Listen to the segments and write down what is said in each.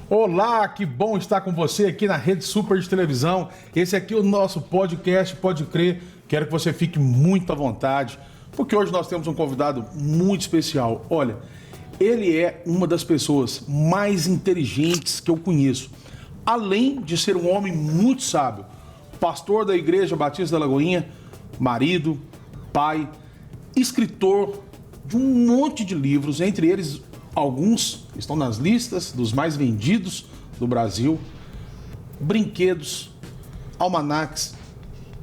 Olá, que bom estar com você aqui na Rede Super de Televisão. Esse aqui é o nosso podcast, pode crer. Quero que você fique muito à vontade, porque hoje nós temos um convidado muito especial. Olha, ele é uma das pessoas mais inteligentes que eu conheço. Além de ser um homem muito sábio, pastor da Igreja Batista da Lagoinha, marido, pai, escritor de um monte de livros, entre eles alguns estão nas listas dos mais vendidos do Brasil, brinquedos, almanaques,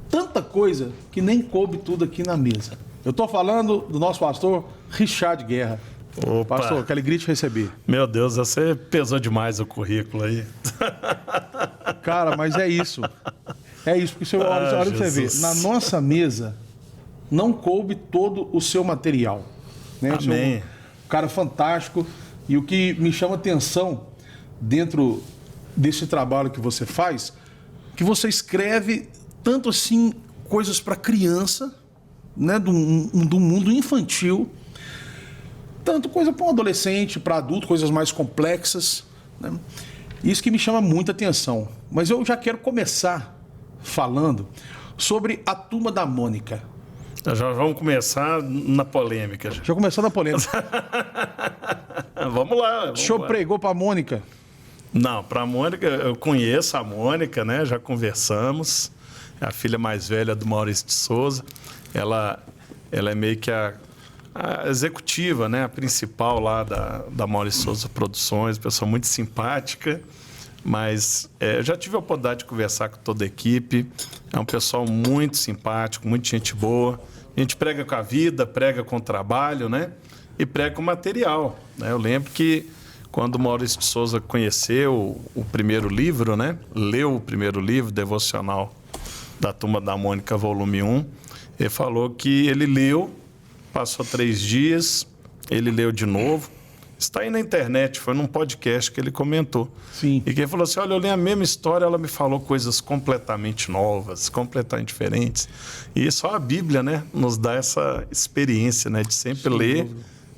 tanta coisa que nem coube tudo aqui na mesa. Eu estou falando do nosso pastor Richard Guerra. Opa. Pastor, aquele grito receber. Meu Deus, você pesou demais o currículo aí. Cara, mas é isso. É isso, porque olha pra você ver, na nossa mesa não coube todo o seu material. Né? Amém. Um cara fantástico. E o que me chama atenção dentro desse trabalho que você faz, que você escreve tanto assim coisas para criança, né, do mundo infantil, tanto coisa para um adolescente, para adulto, coisas mais complexas, né? Isso que me chama muita atenção. Mas eu já quero começar falando sobre a Turma da Mônica. Já vamos começar na polêmica. Já começou na polêmica. Vamos lá. O senhor pregou para a Mônica? Não, para a Mônica, eu conheço a Mônica, né? Já conversamos. É a filha mais velha do Maurício de Souza. Ela é meio que a executiva, né? A principal lá da Maurício de Souza Produções, pessoa muito simpática. Mas eu já tive a oportunidade de conversar com toda a equipe. É um pessoal muito simpático, muito gente boa. A gente prega com a vida, prega com o trabalho, né? E prega com o material, né? Eu lembro que quando o Maurício de Souza conheceu o primeiro livro, né? Leu o primeiro livro, Devocional da Turma da Mônica, volume 1, ele falou que ele leu, passou 3 dias, ele leu de novo. Está aí na internet, foi num podcast que ele comentou. Sim. E que ele falou assim, olha, eu li a mesma história, ela me falou coisas completamente novas, completamente diferentes. E só a Bíblia, né, nos dá essa experiência, né, de sempre ler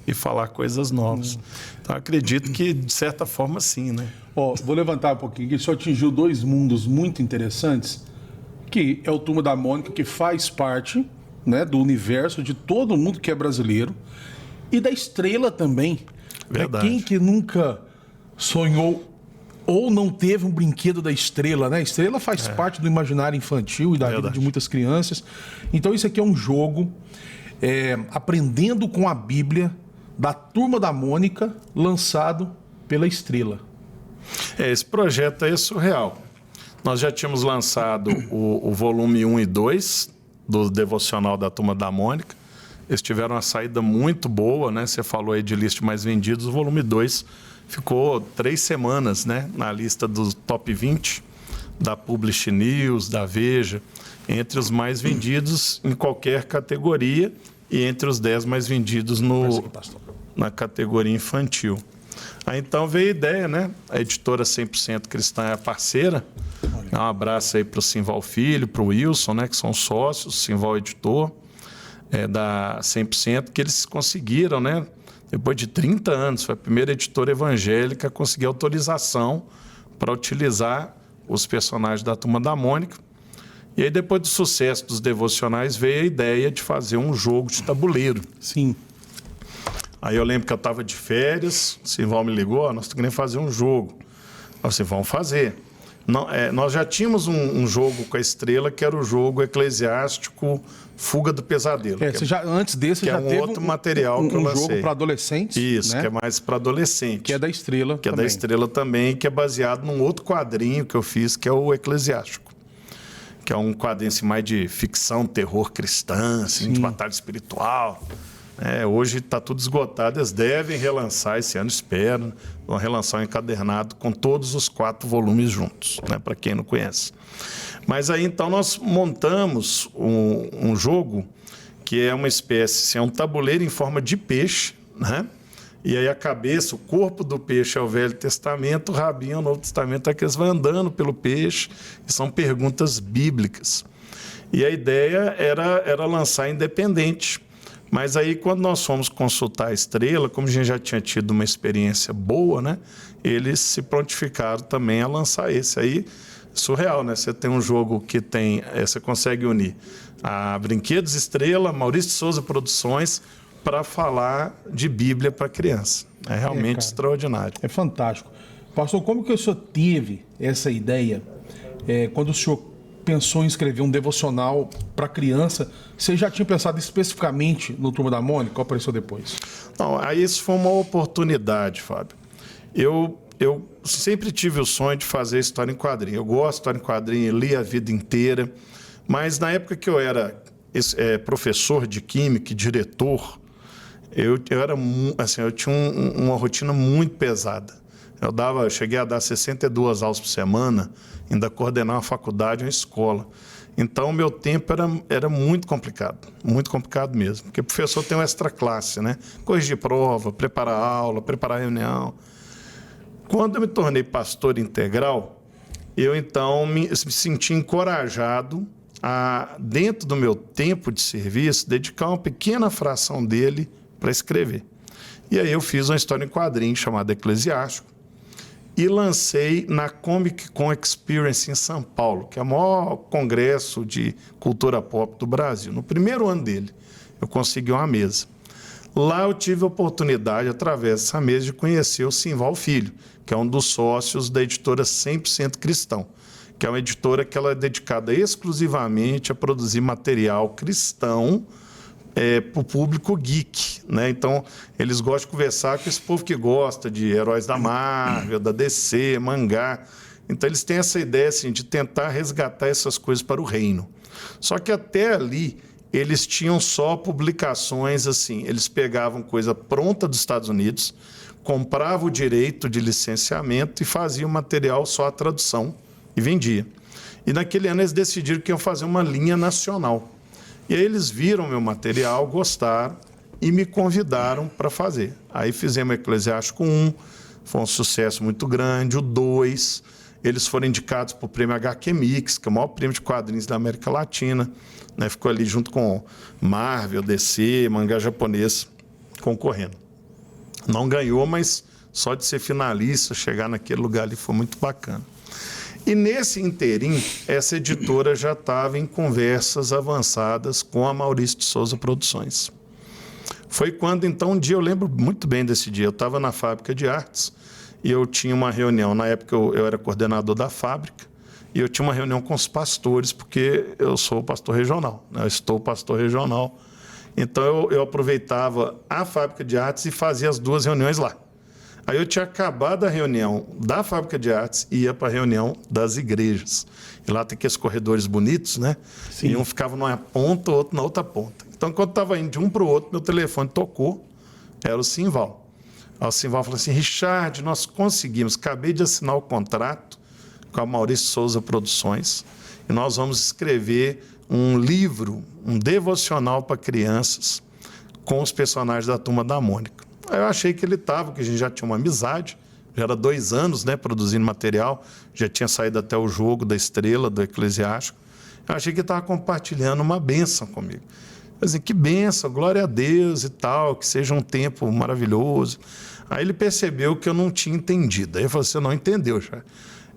e falar coisas novas. Então, acredito que, de certa forma, sim, né? Vou levantar um pouquinho, que isso atingiu 2 mundos muito interessantes, que é o Turma da Mônica, que faz parte, né, do universo de todo mundo que é brasileiro, e da Estrela também. Verdade. Quem que nunca sonhou ou não teve um brinquedo da Estrela, né? A Estrela faz parte do imaginário infantil e da vida de muitas crianças. Então isso aqui é um jogo, aprendendo com a Bíblia, da Turma da Mônica, lançado pela Estrela. Esse projeto é surreal. Nós já tínhamos lançado o volume 1 e 2 do Devocional da Turma da Mônica. Eles tiveram uma saída muito boa, né? Você falou aí de lista mais vendidos. O volume 2 ficou 3 semanas, né? Na lista dos top 20 da Publish News, da Veja, entre os mais vendidos em qualquer categoria e entre os 10 mais vendidos na categoria infantil. Aí então veio a ideia, né? A editora 100% Cristã é a parceira. Um abraço aí para o Simval Filho, para o Wilson, né? Que são sócios, Simval Editor. Da 100%, que eles conseguiram, né? Depois de 30 anos, foi a primeira editora evangélica a conseguir autorização para utilizar os personagens da Turma da Mônica. E aí, depois do sucesso dos devocionais, veio a ideia de fazer um jogo de tabuleiro. Sim. Aí eu lembro que eu estava de férias, o Simval me ligou, nós estamos querendo fazer um jogo. Eu disse, vamos fazer. Nós já tínhamos um jogo com a Estrela, que era o jogo eclesiástico Fuga do Pesadelo. Antes desse, que já teve teve outro material que eu lancei. Um jogo para adolescentes. Isso, né? Que é mais para adolescente. Que é da Estrela Que também. é da Estrela também, que é baseado num outro quadrinho que eu fiz, que é o Eclesiástico. Que é um quadrinho assim, mais de ficção, terror cristã, assim, de batalha espiritual. Hoje está tudo esgotado, eles devem relançar esse ano, espero. Vão relançar um encadernado com todos os 4 volumes juntos, né, para quem não conhece. Mas aí então nós montamos um jogo que é uma espécie, é um tabuleiro em forma de peixe, né? E aí a cabeça, o corpo do peixe é o Velho Testamento, o rabinho é o Novo Testamento, é que eles vão andando pelo peixe, e são perguntas bíblicas. E a ideia era lançar independente. Mas aí, quando nós fomos consultar a Estrela, como a gente já tinha tido uma experiência boa, né? Eles se prontificaram também a lançar esse. Aí, surreal, né? Você tem um jogo que tem... você consegue unir a Brinquedos Estrela, Maurício de Souza Produções, para falar de Bíblia para criança. É realmente extraordinário. É fantástico. Pastor, como que o senhor teve essa ideia quando o senhor pensou em escrever um devocional para criança? Você já tinha pensado especificamente no Turma da Mônica ou apareceu depois? Não, aí isso foi uma oportunidade, Fábio. Eu sempre tive o sonho de fazer história em quadrinho. Eu gosto de história em quadrinho, li a vida inteira, mas na época que eu era professor de química e diretor, eu tinha uma rotina muito pesada. Eu cheguei a dar 62 aulas por semana, ainda coordenar uma faculdade, uma escola. Então, o meu tempo era muito complicado mesmo. Porque o professor tem uma extra classe, né? Corrigir prova, preparar aula, preparar reunião. Quando eu me tornei pastor integral, eu então me senti encorajado a, dentro do meu tempo de serviço, dedicar uma pequena fração dele para escrever. E aí eu fiz uma história em quadrinhos chamada Eclesiástico, e lancei na Comic Con Experience em São Paulo, que é o maior congresso de cultura pop do Brasil. No primeiro ano dele, eu consegui uma mesa. Lá eu tive a oportunidade, através dessa mesa, de conhecer o Simval Filho, que é um dos sócios da editora 100% Cristão, que é uma editora que ela é dedicada exclusivamente a produzir material cristão para o público geek, né? Então, eles gostam de conversar com esse povo que gosta de heróis da Marvel, da DC, mangá. Então, eles têm essa ideia assim, de tentar resgatar essas coisas para o reino. Só que até ali, eles tinham só publicações assim, eles pegavam coisa pronta dos Estados Unidos, compravam o direito de licenciamento e faziam material só a tradução e vendia. E naquele ano eles decidiram que iam fazer uma linha nacional. E aí eles viram meu material, gostaram e me convidaram para fazer. Aí fizemos o Eclesiástico 1, foi um sucesso muito grande. O 2, eles foram indicados para o prêmio HQ Mix, que é o maior prêmio de quadrinhos da América Latina, né? Ficou ali junto com Marvel, DC, mangá japonês, concorrendo. Não ganhou, mas só de ser finalista, chegar naquele lugar ali foi muito bacana. E nesse interim, essa editora já estava em conversas avançadas com a Maurício de Souza Produções. Foi quando, então, um dia, eu lembro muito bem desse dia, eu estava na fábrica de artes e eu tinha uma reunião, na época eu era coordenador da fábrica, e eu tinha uma reunião com os pastores, porque eu sou pastor regional, né? Eu estou pastor regional. Então, eu aproveitava a fábrica de artes e fazia as duas reuniões lá. Aí eu tinha acabado a reunião da fábrica de artes e ia para a reunião das igrejas. E lá tem aqueles corredores bonitos, né? Sim. E um ficava numa ponta, o outro na outra ponta. Então, quando estava indo de um para o outro, meu telefone tocou, era o Simval. Aí o Simval falou assim: Richard, nós conseguimos, acabei de assinar o contrato com a Maurício Souza Produções e nós vamos escrever um livro, um devocional para crianças com os personagens da Turma da Mônica. Aí eu achei que ele estava, que a gente já tinha uma amizade, já era 2 anos, né, produzindo material, já tinha saído até o jogo da Estrela, do Eclesiástico. Eu achei que ele estava compartilhando uma bênção comigo. Eu disse, que bênção, glória a Deus e tal, que seja um tempo maravilhoso. Aí ele percebeu que eu não tinha entendido. Aí ele falou, você não entendeu, já.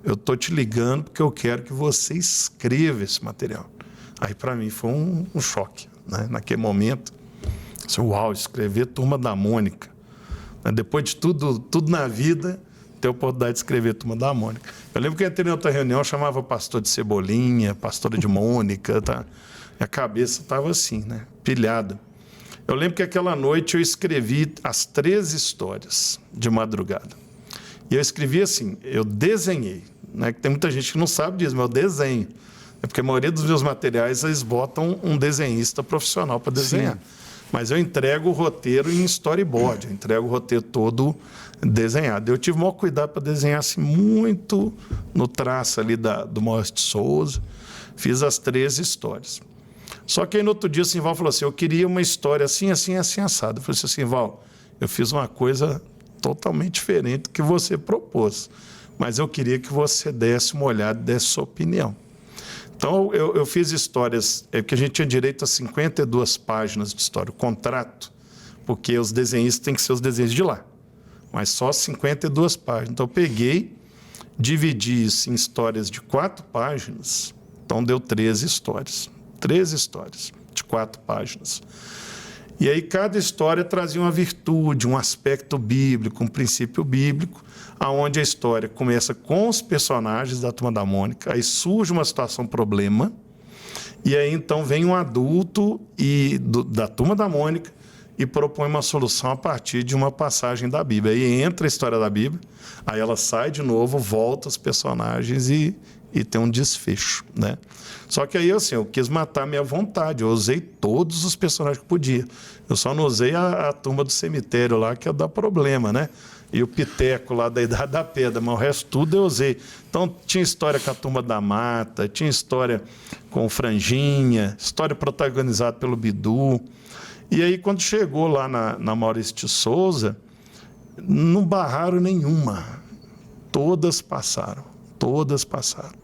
Eu estou te ligando porque eu quero que você escreva esse material. Aí para mim foi um choque, né? Naquele momento. Eu disse, uau, escrever Turma da Mônica. Depois de tudo na vida, ter a oportunidade de escrever Turma da Mônica. Eu lembro que eu entrei em outra reunião, chamava pastor de Cebolinha, pastora de Mônica, tá? E a cabeça estava assim, né? Pilhada. Eu lembro que aquela noite eu escrevi as 3 histórias de madrugada. E eu escrevi assim, eu desenhei, né? Que tem muita gente que não sabe disso, mas eu desenho. É porque a maioria dos meus materiais, eles botam um desenhista profissional para desenhar. Sim. Mas eu entrego o roteiro em storyboard, eu entrego o roteiro todo desenhado. Eu tive o maior cuidado para desenhar assim, muito no traço ali do Maurício de Souza. Fiz as 3 histórias. Só que aí no outro dia o Simval falou assim, eu queria uma história assim, assim, assim, assado. Eu falei assim, Simval, eu fiz uma coisa totalmente diferente do que você propôs. Mas eu queria que você desse uma olhada e desse sua opinião. Então, eu fiz histórias, porque a gente tinha direito a 52 páginas de história, o contrato, porque os desenhistas têm que ser os desenhos de lá, mas só 52 páginas. Então, eu peguei, dividi isso em histórias de 4 páginas, então deu 13 histórias. 13 histórias de 4 páginas. E aí cada história trazia uma virtude, um aspecto bíblico, um princípio bíblico, aonde a história começa com os personagens da Turma da Mônica, aí surge uma situação problema, e aí então vem um adulto da Turma da Mônica e propõe uma solução a partir de uma passagem da Bíblia. Aí entra a história da Bíblia, aí ela sai de novo, volta os personagens e tem um desfecho, né? Só que aí, assim, eu quis matar a minha vontade, eu usei todos os personagens que podia. Eu só não usei a turma do cemitério lá, que ia dar problema, né? E o Piteco lá da Idade da Pedra, mas o resto tudo eu usei. Então, tinha história com a Turma da Mata, tinha história com o Franjinha, história protagonizada pelo Bidu. E aí, quando chegou lá na Maurício de Souza, não barraram nenhuma. Todas passaram. Todas passaram.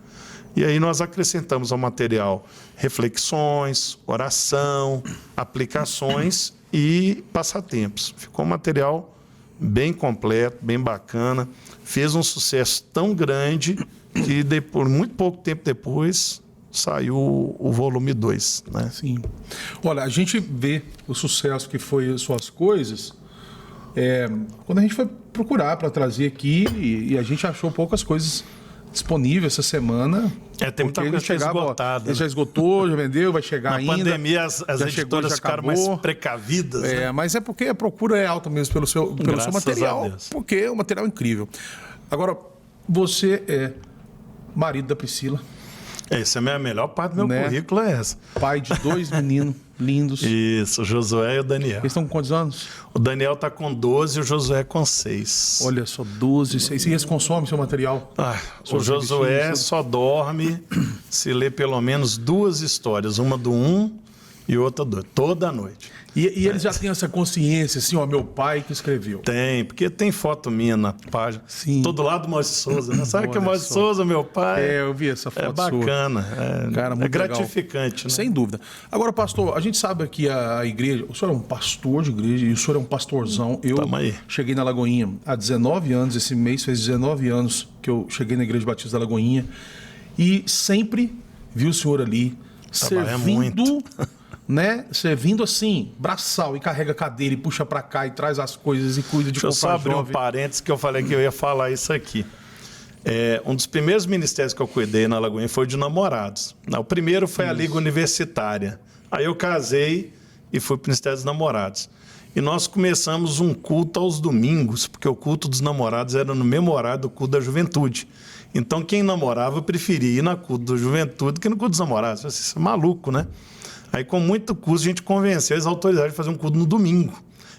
E aí nós acrescentamos ao material reflexões, oração, aplicações e passatempos. Ficou um material bem completo, bem bacana. Fez um sucesso tão grande que por muito pouco tempo depois saiu o volume 2. Né? Sim. Olha, a gente vê o sucesso que foi as suas coisas quando a gente foi procurar para trazer aqui e a gente achou poucas coisas disponível essa semana. Tem muita coisa esgotada. Ele já esgotou, já vendeu, vai chegar ainda. Na pandemia as editoras ficaram mais precavidas. Né? Mas é porque a procura é alta mesmo pelo seu material. Porque é um material incrível. Agora, você é marido da Priscila. Essa é a melhor parte do meu currículo, é essa. Pai de 2 meninos lindos. Isso, o Josué e o Daniel. Eles estão com quantos anos? O Daniel está com 12 e o Josué com 6. Olha só, 12, 6. E eles consomem seu material? O Josué só dorme se lê pelo menos 2 histórias, uma do 1 e outra do 2, toda noite. E eles já têm essa consciência, assim, ó, meu pai que escreveu. Tem, porque tem foto minha na página. Sim. Todo lado do Maurício Souza, né? Sabe que é Maurício Souza, meu pai? Eu vi essa foto sua. É bacana. Cara, muito gratificante, legal. Né? Sem dúvida. Agora, pastor, a gente sabe que a igreja... O senhor é um pastor de igreja e o senhor é um pastorzão. Eu cheguei na Lagoinha há 19 anos. Esse mês fez 19 anos que eu cheguei na Igreja Batista da Lagoinha. E sempre vi o senhor ali servindo... Né? Servindo assim, braçal, e carrega a cadeira e puxa pra cá e traz as coisas e cuida de comprar. Deixa eu só abrir um parênteses que eu falei que eu ia falar isso aqui. Um dos primeiros ministérios que eu cuidei na Lagoinha foi de namorados. O primeiro foi a Liga Universitária. Aí eu casei e fui para o Ministério dos Namorados. E nós começamos um culto aos domingos, porque o culto dos namorados era no mesmo horário do culto da juventude. Então quem namorava preferia ir na culto da juventude que no culto dos namorados. Isso é maluco, né? Aí, com muito custo, a gente convenceu as autoridades de fazer um culto no domingo.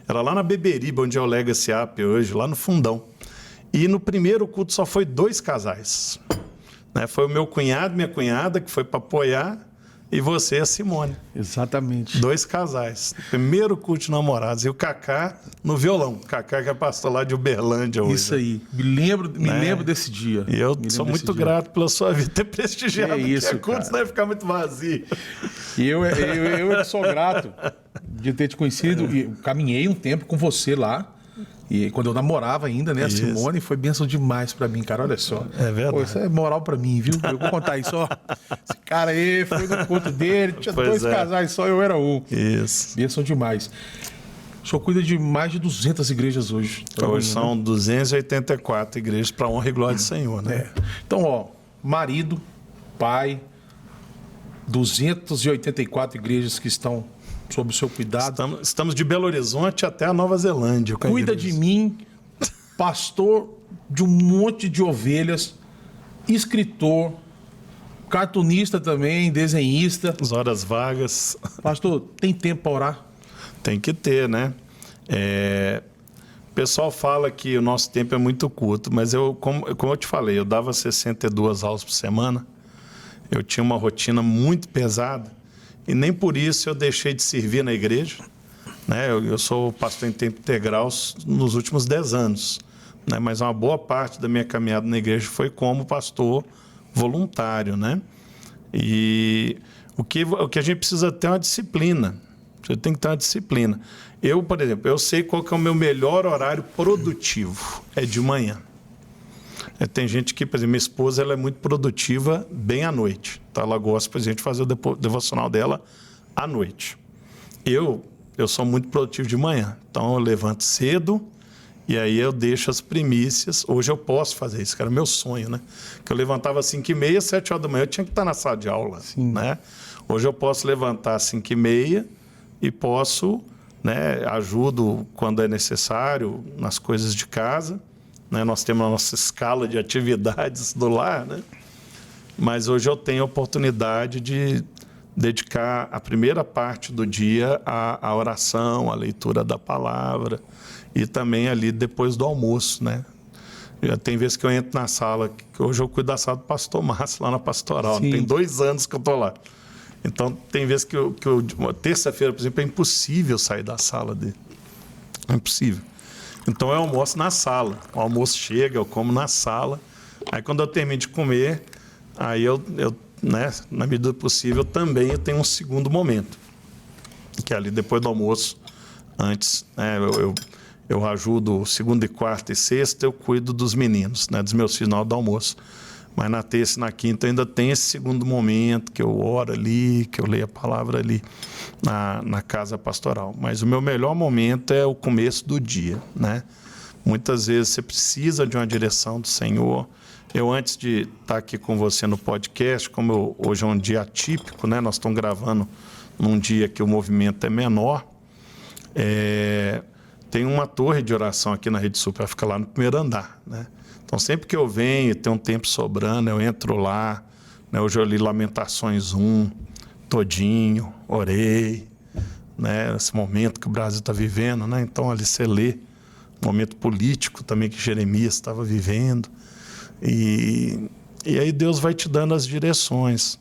Era lá na Beberiba, onde é o Legacy App hoje, lá no fundão. E no primeiro culto só foi 2 casais. Foi o meu cunhado e minha cunhada, que foi para apoiar, e você, a Simone. Exatamente. 2 casais. Primeiro culto de namorados. E o Cacá no violão. O Cacá que é pastor lá de Uberlândia hoje. Isso aí. Me lembro desse dia. E eu sou muito grato pela sua vida ter prestigiado. Isso, culto, senão ia ficar muito vazio. E eu que sou grato de ter te conhecido. E caminhei um tempo com você lá. E quando eu namorava ainda, né, a Simone, foi bênção demais pra mim, cara, olha só. É verdade. Isso é moral pra mim, viu? Eu vou contar isso, ó. Esse cara aí foi no culto dele, tinha 2 casais só, eu era um. Isso. Bênção demais. O senhor cuida de mais de 200 igrejas hoje. Hoje são 284 igrejas para honra e glória do Senhor, né? Então, ó, marido, pai, 284 igrejas que estão sob o seu cuidado. Estamos de Belo Horizonte até a Nova Zelândia. Cuida de mim, pastor de um monte de ovelhas, escritor, cartunista também, desenhista. As horas vagas. Pastor, tem tempo para orar? Tem que ter, né? O pessoal fala que o nosso tempo é muito curto, mas como eu te falei, eu dava 62 aulas por semana, eu tinha uma rotina muito pesada, e nem por isso eu deixei de servir na igreja. Né? Eu sou pastor em tempo integral nos últimos 10 anos. Né? Mas uma boa parte da minha caminhada na igreja foi como pastor voluntário. Né? E o que a gente precisa ter é uma disciplina. Você tem que ter uma disciplina. Eu, por exemplo, eu sei qual que é o meu melhor horário produtivo. É de manhã. Tem gente que, por exemplo, minha esposa, ela é muito produtiva bem à noite. Tá? Ela gosta, por exemplo, de fazer o devocional dela à noite. Eu sou muito produtivo de manhã. Então, eu levanto cedo e aí eu deixo as primícias. Hoje eu posso fazer isso, que era meu sonho, né? Que eu levantava às 5h30, 7 horas da manhã, eu tinha que estar na sala de aula, né? Hoje eu posso levantar às 5h30 e posso, né, ajudo quando é necessário nas coisas de casa, né? Nós temos a nossa escala de atividades do lar, né? Mas hoje eu tenho a oportunidade de dedicar a primeira parte do dia à oração, à leitura da palavra e também ali depois do almoço, né? Tem vezes que eu entro na sala, que hoje eu cuido da sala do pastor Márcio lá na Pastoral, tem 2 anos que eu estou lá. Então, tem vezes que terça-feira, por exemplo, é impossível sair da sala dele. É impossível. Então, eu almoço na sala. O almoço chega, eu como na sala. Aí, quando eu termino de comer, aí eu né, na medida do possível, também eu tenho um segundo momento. Que é ali depois do almoço, antes, né, eu ajudo segunda e quarta e sexta, eu cuido dos meninos, né, dos meus filhos na hora do almoço. Mas na terça e na quinta eu ainda tem esse segundo momento que eu oro ali, que eu leio a palavra ali na casa pastoral. Mas o meu melhor momento é o começo do dia, né? Muitas vezes você precisa de uma direção do Senhor. Eu, antes de estar aqui com você no podcast, como hoje é um dia atípico, né? Nós estamos gravando num dia que o movimento é menor, tem uma torre de oração aqui na Rede Super, fica lá no primeiro andar, né? Então, sempre que eu venho, tem um tempo sobrando, eu entro lá, né? Hoje eu li Lamentações 1, todinho, orei, né? Esse momento que o Brasil está vivendo, né? Então, ali você lê, momento político também que Jeremias estava vivendo, e aí Deus vai te dando as direções.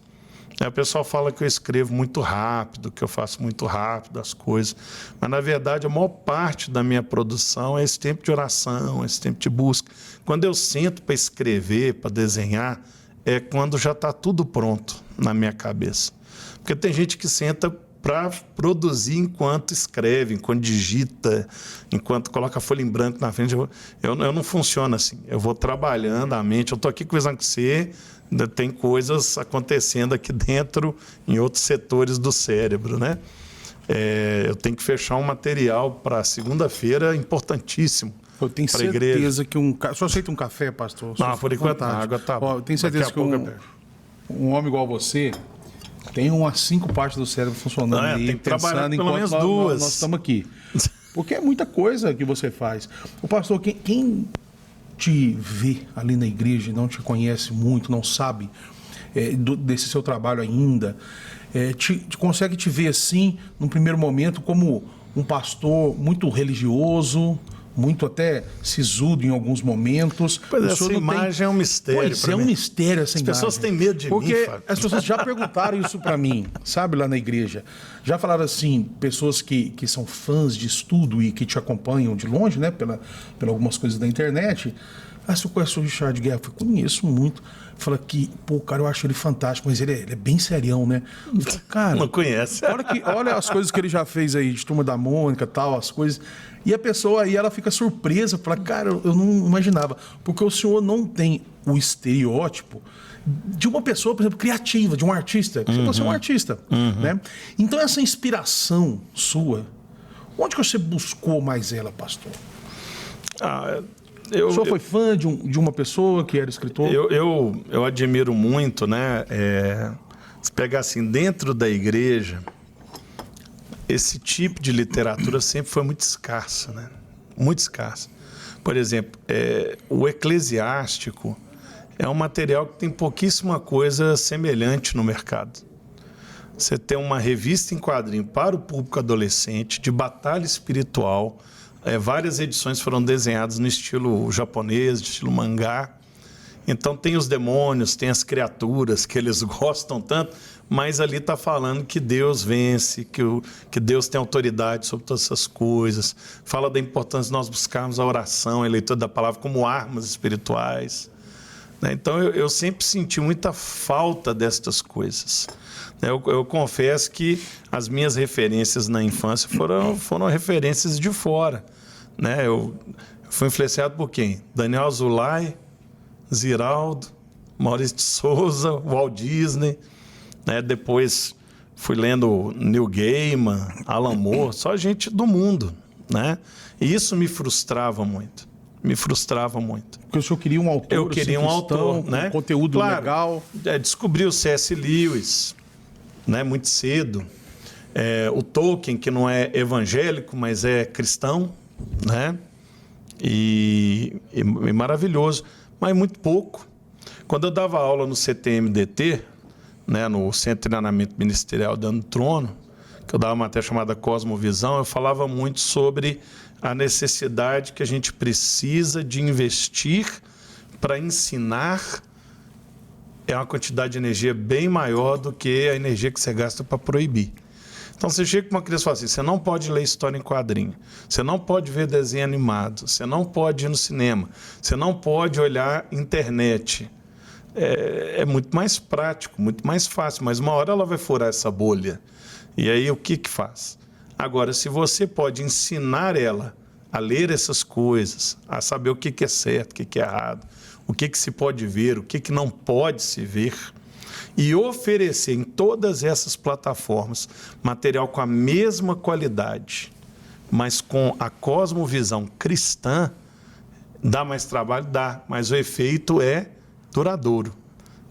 Aí o pessoal fala que eu escrevo muito rápido, que eu faço muito rápido as coisas, mas na verdade a maior parte da minha produção é esse tempo de oração, esse tempo de busca. Quando eu sento para escrever, para desenhar, é quando já está tudo pronto na minha cabeça. Porque tem gente que senta para produzir enquanto escreve, enquanto digita, enquanto coloca a folha em branco na frente. Eu não funciono assim. Eu vou trabalhando a mente. Eu estou aqui conversando com você, tem coisas acontecendo aqui dentro, em outros setores do cérebro, né? Eu tenho que fechar um material para segunda-feira importantíssimo. Eu tenho certeza que o senhor aceita um café, pastor? Não, por enquanto a água tá bom. Eu tenho certeza que um homem igual você tem umas 5 partes do cérebro funcionando aí, tem que trabalhar pensando pelo menos enquanto 2. nós estamos aqui. Porque é muita coisa que você faz. O pastor, quem te vê ali na igreja, não te conhece muito, não sabe desse seu trabalho ainda, consegue te ver assim, num primeiro momento, como um pastor muito religioso, muito até sisudo em alguns momentos. Pois essa imagem é um mistério. Pois é, um mistério essa imagem. As pessoas têm medo de mim, porque Fábio. as pessoas já perguntaram isso para mim, sabe, lá na igreja. Já falaram assim, pessoas que são fãs de estudo e que te acompanham de longe, né, pela algumas coisas da internet. Você conhece o Richard Guerra? Eu conheço muito. Fala que, cara, eu acho ele fantástico, mas ele é bem serião, né? Eu falo, cara, não conhece. Olha as coisas que ele já fez aí, de Turma da Mônica e tal, as coisas. E a pessoa aí, ela fica surpresa, fala, cara, eu não imaginava. Porque o senhor não tem o estereótipo de uma pessoa, por exemplo, criativa, de um artista. Você é um artista, né? Então, essa inspiração sua, onde que você buscou mais ela, pastor? O senhor foi fã de uma pessoa que era escritor? Eu admiro muito, né? Se pegar assim, dentro da igreja, esse tipo de literatura sempre foi muito escassa, né? Muito escassa. Por exemplo, o Eclesiástico é um material que tem pouquíssima coisa semelhante no mercado. Você tem uma revista em quadrinho para o público adolescente, de batalha espiritual. Várias edições foram desenhadas no estilo japonês, de estilo mangá. Então tem os demônios, tem as criaturas que eles gostam tanto, mas ali está falando que Deus vence, que Deus tem autoridade sobre todas essas coisas. Fala da importância de nós buscarmos a oração, a leitura da palavra como armas espirituais. né? Então, eu sempre senti muita falta destas coisas. Eu confesso que as minhas referências na infância foram referências de fora, né? Eu fui influenciado por quem? Daniel Azulay, Ziraldo, Maurício de Souza, Walt Disney, né? Depois fui lendo Neil Gaiman, Alan Moore, só gente do mundo, né? E isso me frustrava muito. Porque o senhor queria um autor, eu queria um autor, com né? conteúdo Claro, legal. Descobri o C.S. Lewis, né? Muito cedo. O Tolkien, que não é evangélico, mas é cristão, né? E maravilhoso, mas muito pouco. Quando eu dava aula no CTMDT, né, no Centro de Treinamento Ministerial Dando Trono, que eu dava uma matéria chamada Cosmovisão, eu falava muito sobre a necessidade que a gente precisa de investir para ensinar uma quantidade de energia bem maior do que a energia que você gasta para proibir. Então, você chega com uma criança e fala assim, você não pode ler história em quadrinho, você não pode ver desenho animado, você não pode ir no cinema, você não pode olhar internet. É muito mais prático, muito mais fácil, mas uma hora ela vai furar essa bolha. E aí, o que faz? Agora, se você pode ensinar ela a ler essas coisas, a saber o que é certo, o que é errado, o que se pode ver, o que não pode se ver, e oferecer em todas essas plataformas material com a mesma qualidade, mas com a cosmovisão cristã, dá mais trabalho? Dá, mas o efeito é duradouro,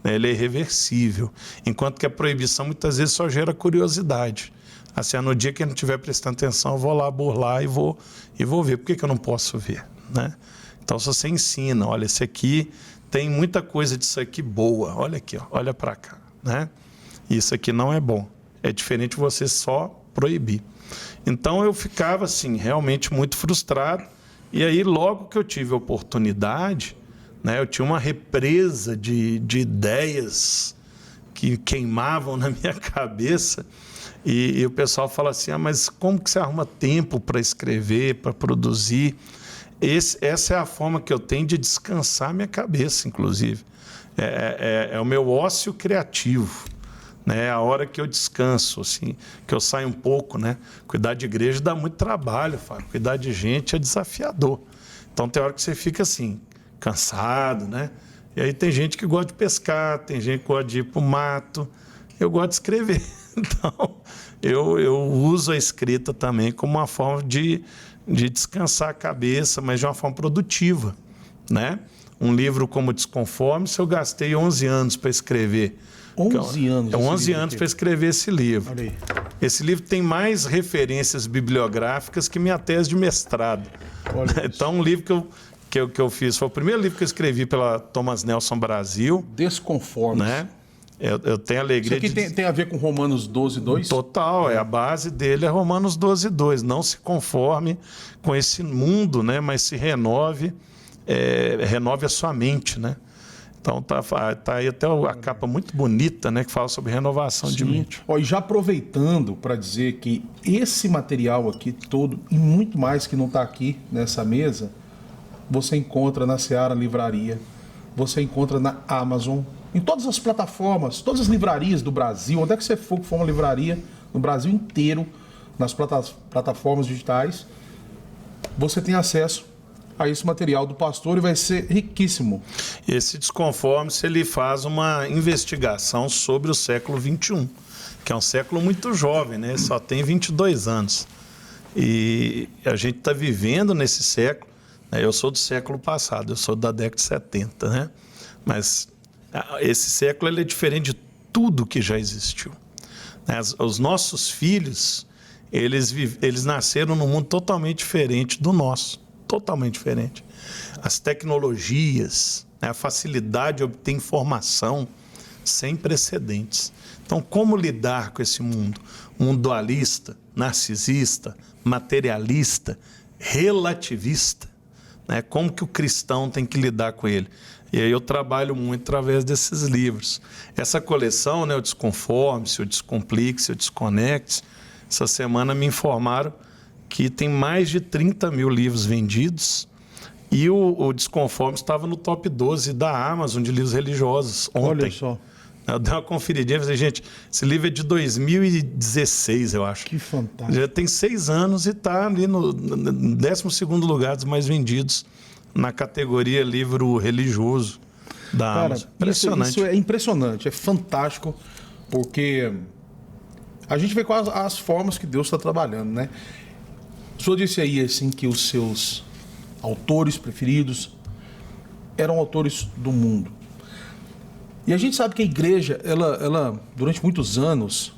né? Ele é irreversível, enquanto que a proibição muitas vezes só gera curiosidade. Assim, no dia que eu não estiver prestando atenção, eu vou lá burlar e vou ver. Por que eu não posso ver, né? Então, se você ensina, olha, esse aqui tem muita coisa disso aqui boa, olha aqui, ó, olha para cá, né? Isso aqui não é bom. É diferente você só proibir. Então, eu ficava, assim, realmente muito frustrado. E aí, logo que eu tive a oportunidade, né, eu tinha uma represa de ideias que queimavam na minha cabeça. E o pessoal fala assim, mas como que você arruma tempo para escrever, para produzir? Essa é a forma que eu tenho de descansar minha cabeça, inclusive. É o meu ócio criativo, né? A hora que eu descanso, assim, que eu saio um pouco, né? Cuidar de igreja dá muito trabalho, Fábio. Cuidar de gente é desafiador. Então tem hora que você fica assim, cansado, né? E aí tem gente que gosta de pescar, tem gente que gosta de ir para o mato. Eu gosto de escrever. Então, eu uso a escrita também como uma forma de descansar a cabeça, mas de uma forma produtiva, né? Um livro como Desconforme-se, eu gastei 11 anos para escrever. 11 anos? 11 anos para escrever esse livro. Olha aí. Esse livro tem mais referências bibliográficas que minha tese de mestrado. Olha então, um livro que eu fiz, foi o primeiro livro que eu escrevi pela Thomas Nelson Brasil. Desconforme-se. Né? Eu tenho a alegria Isso aqui tem a ver com Romanos 12:2? Total, a base dele é Romanos 12:2. Não se conforme com esse mundo, né? Mas se renove a sua mente, né? Então tá aí até a capa muito bonita, né? Que fala sobre renovação de mente. E já aproveitando para dizer que esse material aqui todo, e muito mais que não está aqui nessa mesa, você encontra na Seara Livraria, você encontra na Amazon, em todas as plataformas, todas as livrarias do Brasil, onde é que você for uma livraria, no Brasil inteiro, nas plataformas digitais, você tem acesso a esse material do pastor e vai ser riquíssimo. Esse Desconforme-se, ele faz uma investigação sobre o século XXI, que é um século muito jovem, né? Só tem 22 anos. E a gente está vivendo nesse século, né? Eu sou do século passado, eu sou da década de 70, né? Mas esse século ele é diferente de tudo que já existiu. Os nossos filhos, eles nasceram num mundo totalmente diferente do nosso. Totalmente diferente. As tecnologias, né, a facilidade de obter informação sem precedentes. Então, como lidar com esse mundo? Um mundo dualista, narcisista, materialista, relativista. Né? Como que o cristão tem que lidar com ele? E aí eu trabalho muito através desses livros. Essa coleção, né, o Desconforme-se, o Descomplique-se, o Desconecte, essa semana me informaram que tem mais de 30 mil livros vendidos E o Desconforme estava no top 12 da Amazon de livros religiosos ontem. Olha só. Eu dei uma conferidinha e falei, gente, esse livro é de 2016, eu acho. Que fantástico. Já tem 6 anos e está ali no 12º lugar dos mais vendidos na categoria livro religioso da Amazon. Impressionante. Isso é impressionante, é fantástico, porque a gente vê quais as formas que Deus está trabalhando, né? O senhor disse aí, assim, que os seus autores preferidos eram autores do mundo. E a gente sabe que a igreja, ela durante muitos anos,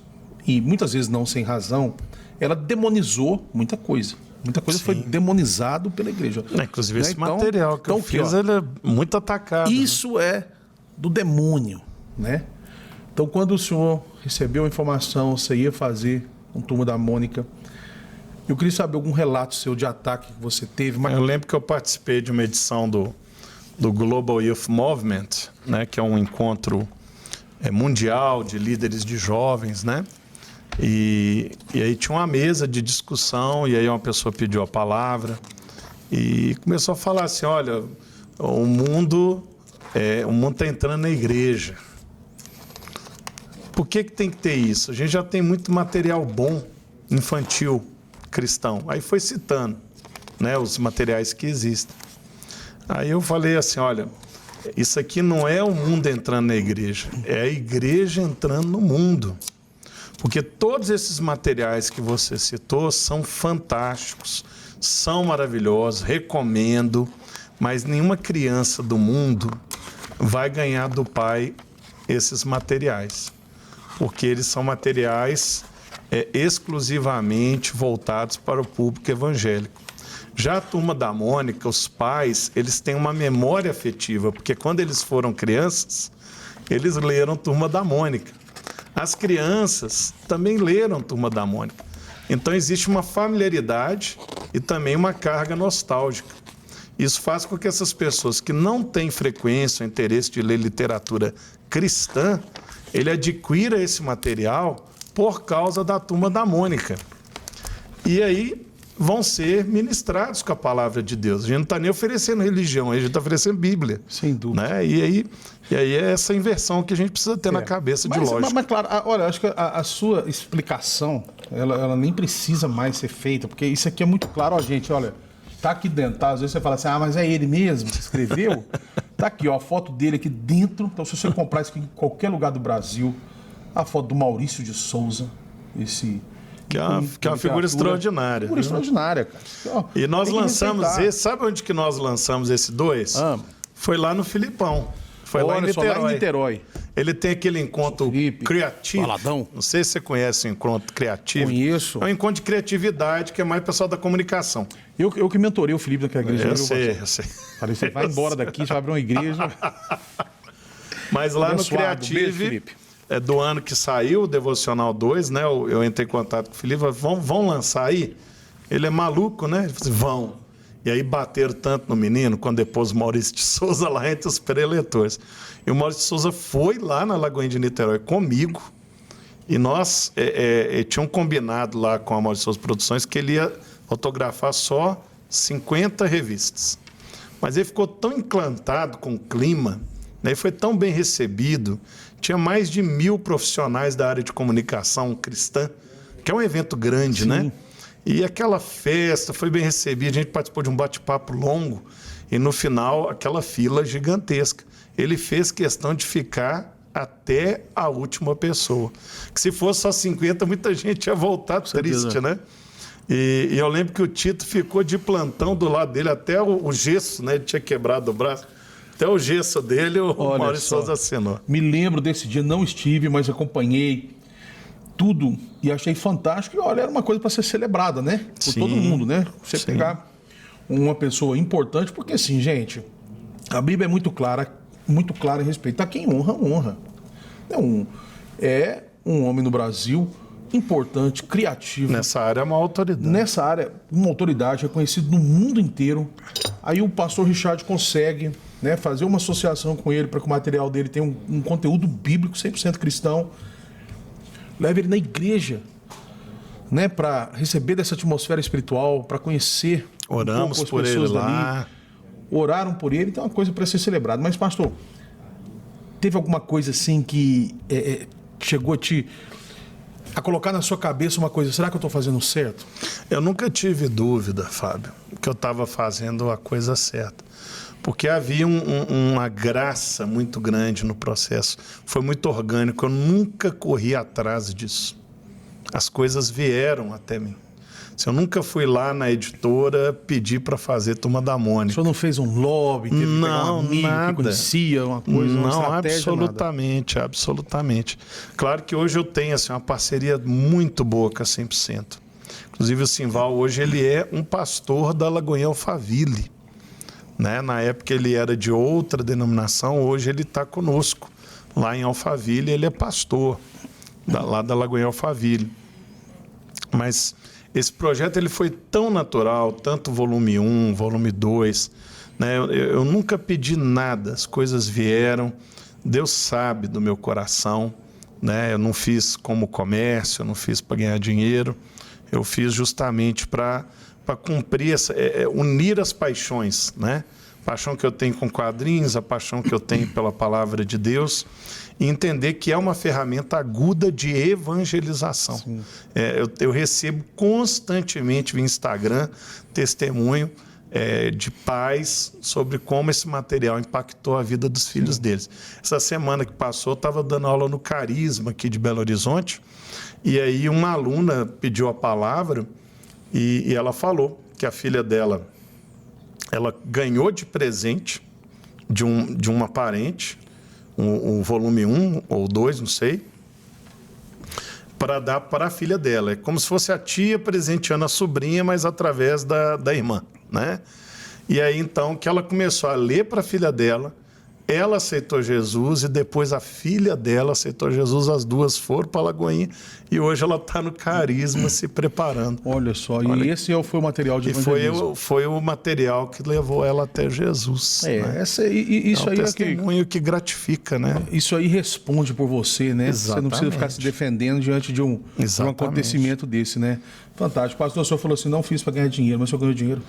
e muitas vezes não sem razão, ela demonizou muita coisa. Muita coisa foi demonizado pela igreja. Inclusive, né? esse material que eu fiz, ele é muito atacado. Isso é do demônio, né? Então, quando o senhor recebeu a informação, você ia fazer um Turma da Mônica, eu queria saber algum relato seu de ataque que você teve. Mas... Eu lembro que eu participei de uma edição do Global Youth Movement, né, que é um encontro mundial de líderes de jovens, né? E aí tinha uma mesa de discussão, e aí uma pessoa pediu a palavra e começou a falar assim, olha, o mundo está entrando na igreja. Por que tem que ter isso? A gente já tem muito material bom, infantil, cristão. Aí foi citando, né, os materiais que existem. Aí eu falei assim, olha, isso aqui não é o mundo entrando na igreja, é a igreja entrando no mundo. Porque todos esses materiais que você citou são fantásticos, são maravilhosos, recomendo, mas nenhuma criança do mundo vai ganhar do pai esses materiais, porque eles são materiais exclusivamente voltados para o público evangélico. Já a Turma da Mônica, os pais, eles têm uma memória afetiva, porque quando eles foram crianças, eles leram Turma da Mônica. As crianças também leram Turma da Mônica. Então existe uma familiaridade e também uma carga nostálgica. Isso faz com que essas pessoas que não têm frequência ou interesse de ler literatura cristã, ele adquira esse material por causa da Turma da Mônica. E aí vão ser ministrados com a palavra de Deus. A gente não está nem oferecendo religião, a gente está oferecendo Bíblia. Sem dúvida. Né? E aí é essa inversão que a gente precisa ter na cabeça de lógica. Mas claro, olha, acho que a sua explicação, ela nem precisa mais ser feita, porque isso aqui é muito claro, ó, gente, olha, tá aqui dentro, tá? Às vezes você fala assim, mas é ele mesmo que escreveu? Tá aqui, ó, a foto dele aqui dentro. Então, se você comprar isso aqui em qualquer lugar do Brasil, a foto do Maurício de Souza, esse... Que é uma figura extraordinária. Figura extraordinária, cara. E nós lançamos esse... Sabe onde que nós lançamos esse 2? Foi lá no Filipão. Foi lá em Niterói. Ele tem aquele encontro criativo. Baladão. Não sei se você conhece o encontro criativo. Conheço. É um encontro de criatividade que é mais pessoal da comunicação. Eu que mentorei o Felipe naquela igreja. Eu sei. Falei, você vai embora daqui, você vai abrir uma igreja. Mas lá no Criative... do ano que saiu o Devocional 2, né? Eu entrei em contato com o Felipe, vão lançar aí? Ele é maluco, né? Ele falou assim, vão. E aí bateram tanto no menino, quando depois o Maurício de Souza lá entre os preletores. E o Maurício de Souza foi lá na Lagoinha de Niterói comigo, e nós tínhamos combinado lá com a Maurício de Souza Produções que ele ia autografar só 50 revistas. Mas ele ficou tão encantado com o clima, né? E foi tão bem recebido. Tinha mais de 1.000 profissionais da área de comunicação cristã, que é um evento grande, Sim. né? E aquela festa foi bem recebida, a gente participou de um bate-papo longo e no final aquela fila gigantesca. Ele fez questão de ficar até a última pessoa. Que se fosse só 50, muita gente ia voltar triste, né? E eu lembro que o Tito ficou de plantão do lado dele, até o gesso, né? Ele tinha quebrado o braço. Até o gesso dele, o Maurício Souza assinou. Me lembro desse dia, não estive, mas acompanhei tudo e achei fantástico. E olha, era uma coisa para ser celebrada, né? Por todo mundo, né? Você pegar uma pessoa importante, porque assim, gente, a Bíblia é muito clara a respeito. A quem honra, honra. É um homem no Brasil importante, criativo. Nessa área é uma autoridade. Nessa área, uma autoridade reconhecida no mundo inteiro. Aí o pastor Richard consegue, né, fazer uma associação com ele para que o material dele tenha um conteúdo bíblico 100% cristão. Leva ele na igreja, né, para receber dessa atmosfera espiritual, para conhecer Oramos por ele lá. oraram por ele, então é uma coisa para ser celebrada. Mas, pastor, teve alguma coisa assim que chegou a colocar na sua cabeça uma coisa, será que eu estou fazendo certo? Eu nunca tive dúvida, Fábio, que eu estava fazendo a coisa certa. Porque havia uma graça muito grande no processo. Foi muito orgânico, eu nunca corri atrás disso. As coisas vieram até mim. Eu nunca fui lá na editora pedir para fazer Turma da Mônica. O senhor não fez um lobby, teve que pegar um amigo nada. que conhecia uma coisa, uma estratégia? Absolutamente, absolutamente. Claro que hoje eu tenho assim, uma parceria muito boa com a 100%. Inclusive o Simval hoje ele é um pastor da Lagoinha Alphaville. Né? Na época ele era de outra denominação, hoje ele está conosco. Lá em Alphaville ele é pastor, lá da Lagoinha Alphaville. Mas esse projeto ele foi tão natural, tanto volume 1, volume 2, né? Eu nunca pedi nada, as coisas vieram, Deus sabe do meu coração, né? Eu não fiz como comércio, eu não fiz para ganhar dinheiro, eu fiz justamente para cumprir, unir as paixões, né? A paixão que eu tenho com quadrinhos, a paixão que eu tenho pela palavra de Deus, e entender que é uma ferramenta aguda de evangelização. Eu recebo constantemente via Instagram testemunho de pais sobre como esse material impactou a vida dos filhos deles. Essa semana que passou, eu estava dando aula no Carisma aqui de Belo Horizonte, e aí uma aluna pediu a palavra e ela falou que a filha dela ela ganhou de presente de uma parente um volume 1 ou 2, não sei, para dar para a filha dela. É como se fosse a tia presenteando a sobrinha, mas através da irmã, né? E aí, então, que ela começou a ler para a filha dela, ela aceitou Jesus e depois a filha dela aceitou Jesus, as duas foram para a Lagoinha e hoje ela está no Carisma se preparando. Olha só, e esse foi o material de evangelismo. E foi o material que levou ela até Jesus. Né? Isso é um testemunho que gratifica, né? Isso aí responde por você, né? Exatamente. Você não precisa ficar se defendendo diante de um acontecimento desse, né? Fantástico. Pastor, o senhor falou assim, não fiz para ganhar dinheiro, mas o senhor ganhou dinheiro?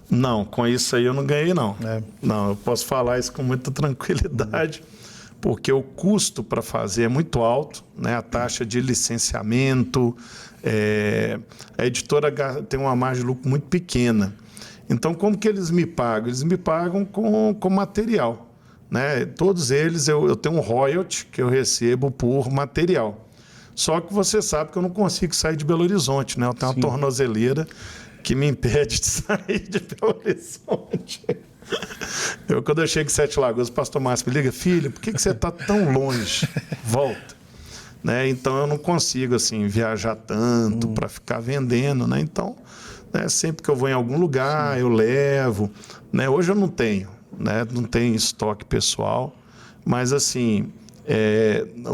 Não, com isso aí eu não ganhei, não. Não, eu posso falar isso com muita tranquilidade, porque o custo para fazer é muito alto, né? A taxa de licenciamento, a editora tem uma margem de lucro muito pequena. Então, como que eles me pagam? Eles me pagam com material, né? Todos eles, eu tenho um royalty que eu recebo por material. Só que você sabe que eu não consigo sair de Belo Horizonte, né? Eu tenho uma tornozeleira que me impede de sair de Belo Horizonte. Quando eu chego em Sete Lagoas, o pastor Márcio me liga, filho, por que você está tão longe? Volta. Né? Então, eu não consigo assim, viajar tanto para ficar vendendo. Né? Então, né, sempre que eu vou em algum lugar, eu levo. Né? Hoje eu não tenho, né? Não tenho estoque pessoal, mas assim...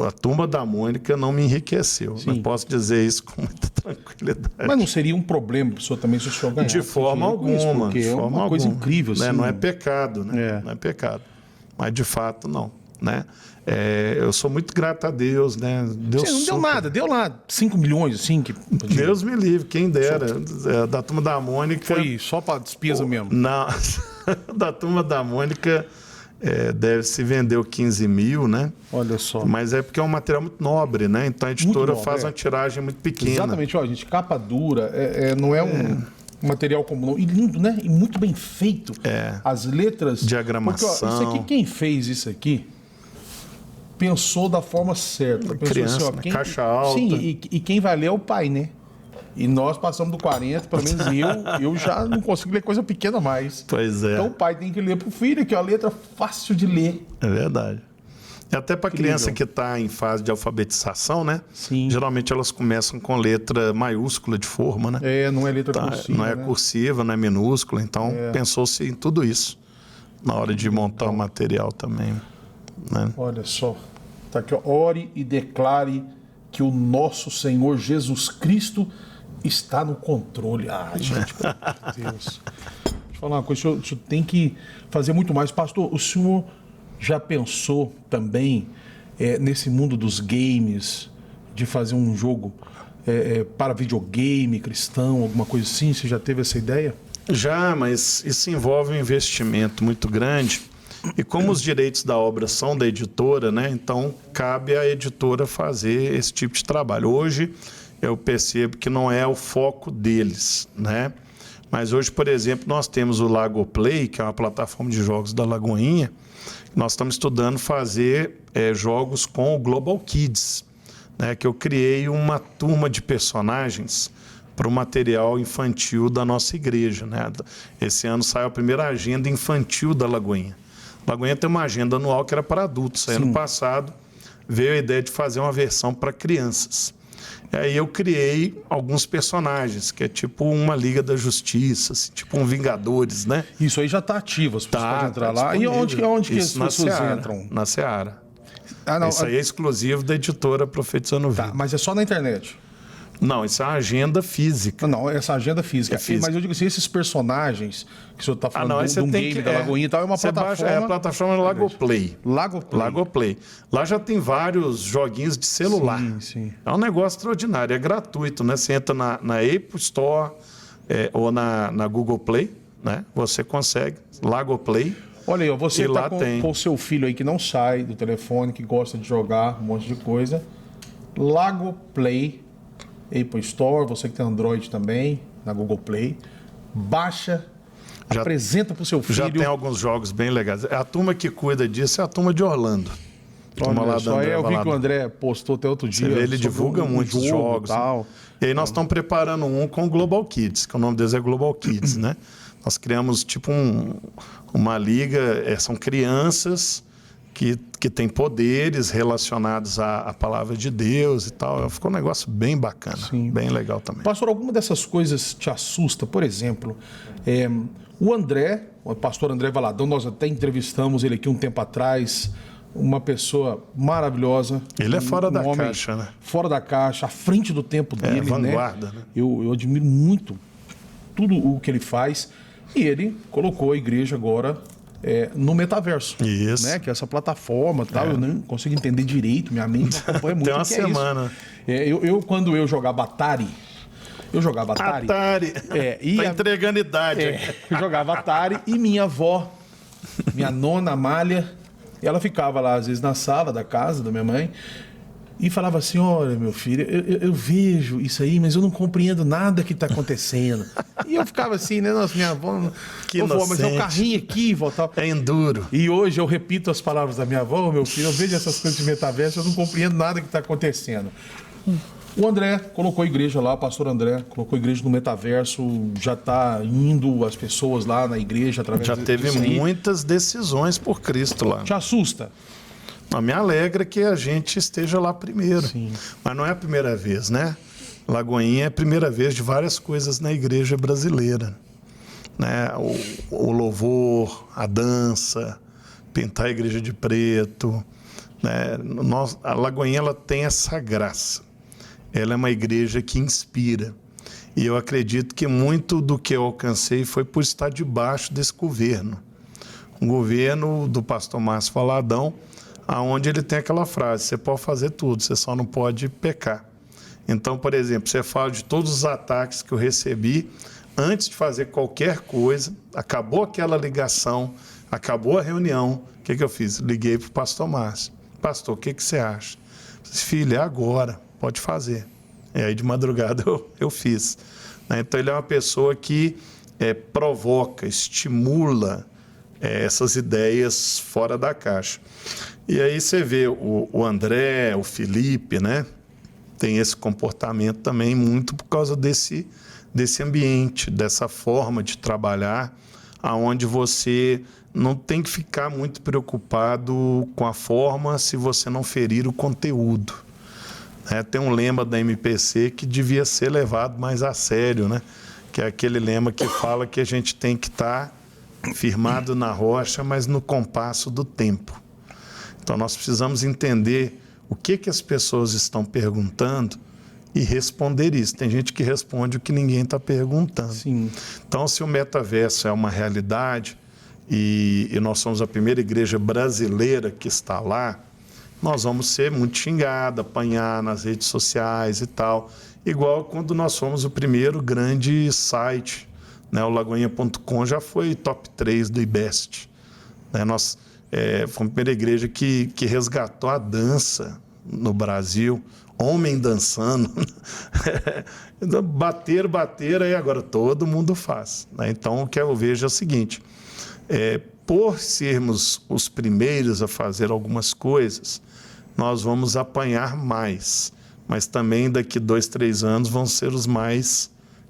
a Turma da Mônica não me enriqueceu. Não posso dizer isso com muita tranquilidade. Mas não seria um problema para o senhor também se o senhor ganhasse? De forma alguma. Porque é uma coisa incrível. Né? Assim, não é pecado, né? Não é pecado. Mas de fato, não. Né? Eu sou muito grato a Deus. Né? Deus não deu nada, deu lá 5 milhões, assim. Deus me livre, quem dera. Da Turma da Mônica. Foi só para despesa mesmo? Não, da Turma da Mônica. Deve se vendeu 15 mil, né? Olha só. Mas é porque é um material muito nobre, né? Então a editora faz uma tiragem muito pequena. Exatamente, ó, gente, capa dura, não é um material comum. E lindo, né? E muito bem feito. As letras. Diagramação. Porque, ó, isso aqui, quem fez isso aqui pensou da forma certa. Pensou criança, assim, ó, caixa alta. Sim, e quem vai ler é o pai, né? E nós passamos do 40, pelo menos eu já não consigo ler coisa pequena mais. Pois é. Então o pai tem que ler pro filho, que é uma letra fácil de ler. É verdade. E até para criança que está em fase de alfabetização, né? Sim. Geralmente elas começam com letra maiúscula de forma, né? Não é letra cursiva. Não é cursiva, não é minúscula. Então pensou-se em tudo isso na hora de montar o material também. Né? Olha só. Tá aqui, ó. Ore e declare que o nosso Senhor Jesus Cristo está no controle. Gente, pelo amor de Deus. Deixa eu falar uma coisa, o senhor tem que fazer muito mais. Pastor, o senhor já pensou também nesse mundo dos games, de fazer um jogo para videogame cristão, alguma coisa assim? Você já teve essa ideia? Já, mas isso envolve um investimento muito grande. E como os direitos da obra são da editora, né? Então cabe à editora fazer esse tipo de trabalho. Hoje eu percebo que não é o foco deles, né? Mas hoje, por exemplo, nós temos o Lago Play, que é uma plataforma de jogos da Lagoinha. Nós estamos estudando fazer jogos com o Global Kids, né? Que eu criei uma turma de personagens para o material infantil da nossa igreja, né? Esse ano saiu a primeira agenda infantil da Lagoinha. A Lagoinha tem uma agenda anual que era para adultos. Ano passado veio a ideia de fazer uma versão para crianças. E aí eu criei alguns personagens, que é tipo uma Liga da Justiça, assim, tipo um Vingadores, né? Isso aí já está ativo, as pessoas podem entrar lá. E onde que as pessoas entram? Na Seara. Não, isso aí é exclusivo da editora Profetizando Vida. Tá, mas é só na internet? Não, isso é uma agenda física. Não, essa agenda física. Mas eu digo assim, esses personagens que o senhor está falando de um game da Lagoinha e tal, é uma plataforma... É a plataforma Lagoplay. Lagoplay. Lagoplay. Lá já tem vários joguinhos de celular. Sim. É um negócio extraordinário, é gratuito, né? Você entra na Apple Store ou na Google Play, né? Você consegue, Lagoplay. Olha aí, ó, você está com o seu filho aí que não sai do telefone, que gosta de jogar um monte de coisa. Lagoplay, Apple Store, você que tem Android também, na Google Play. Baixa, apresenta para o seu filho. Já tem alguns jogos bem legais. A turma que cuida disso é a turma de Orlando. Eu vi que o André postou até outro dia. Ele divulga muitos jogos. Tal. E aí nós estamos preparando um com o Global Kids, que o nome deles é Global Kids, né? Nós criamos tipo uma liga, são crianças que têm poderes relacionados à palavra de Deus e tal. Ficou um negócio bem bacana, bem legal também. Pastor, alguma dessas coisas te assusta? Por exemplo, o André, o pastor André Valadão, nós até entrevistamos ele aqui um tempo atrás, uma pessoa maravilhosa. Ele é fora da caixa, né? Fora da caixa, à frente do tempo dele, vanguarda, né? Eu admiro muito tudo o que ele faz. E ele colocou a igreja agora no metaverso. Isso. Né? Que é essa plataforma e tal. Eu não consigo entender direito, minha mente não acompanha muito. Tem uma semana. Quando eu jogava Atari. Atari. Tá entregando idade. Eu jogava Atari e minha avó, minha nona Amália, ela ficava lá, às vezes, na sala da casa da minha mãe e falava assim: olha, meu filho, eu vejo isso aí, mas eu não compreendo nada que está acontecendo. E eu ficava assim, né? Nossa, minha avó... Que vó, mas é o carrinho aqui, vó, tal. É enduro. E hoje eu repito as palavras da minha avó: meu filho, eu vejo essas coisas de metaverso, eu não compreendo nada que está acontecendo. O André colocou a igreja lá, o pastor André colocou a igreja no metaverso, já está indo as pessoas lá na igreja através Já teve muitas decisões por Cristo lá. Te assusta? Não, me alegra que a gente esteja lá primeiro. Sim. Mas não é a primeira vez, né? Lagoinha é a primeira vez de várias coisas na igreja brasileira. Né? O louvor, a dança, pintar a igreja de preto. Né? A Lagoinha ela tem essa graça. Ela é uma igreja que inspira. E eu acredito que muito do que eu alcancei foi por estar debaixo desse governo. Um governo do pastor Márcio Valadão, onde ele tem aquela frase: você pode fazer tudo, você só não pode pecar. Então, por exemplo, você fala de todos os ataques que eu recebi antes de fazer qualquer coisa, acabou aquela ligação, acabou a reunião, o que eu fiz? Liguei para o pastor Márcio: pastor, o que você acha? Eu disse: filho, é agora, pode fazer. E aí de madrugada eu fiz. Então ele é uma pessoa que provoca, estimula essas ideias fora da caixa. E aí você vê o André, o Felipe, né? Tem esse comportamento também muito por causa desse ambiente, dessa forma de trabalhar, aonde você não tem que ficar muito preocupado com a forma se você não ferir o conteúdo. Tem um lema da MPC que devia ser levado mais a sério, né? Que é aquele lema que fala que a gente tem que estar firmado na rocha, mas no compasso do tempo. Então nós precisamos entender o que as pessoas estão perguntando e responder isso. Tem gente que responde o que ninguém está perguntando. Sim. Então, se o metaverso é uma realidade e nós somos a primeira igreja brasileira que está lá, nós vamos ser muito xingados, apanhar nas redes sociais e tal. Igual quando nós fomos o primeiro grande site né? O Lagoinha.com já foi top 3 do IBEST. Né? Nós fomos a primeira igreja que resgatou a dança no Brasil, homem dançando. bater, aí agora todo mundo faz. Né? Então, o que eu vejo é o seguinte, por sermos os primeiros a fazer algumas coisas, nós vamos apanhar mais, mas também daqui 2, 3 anos vão ser os mais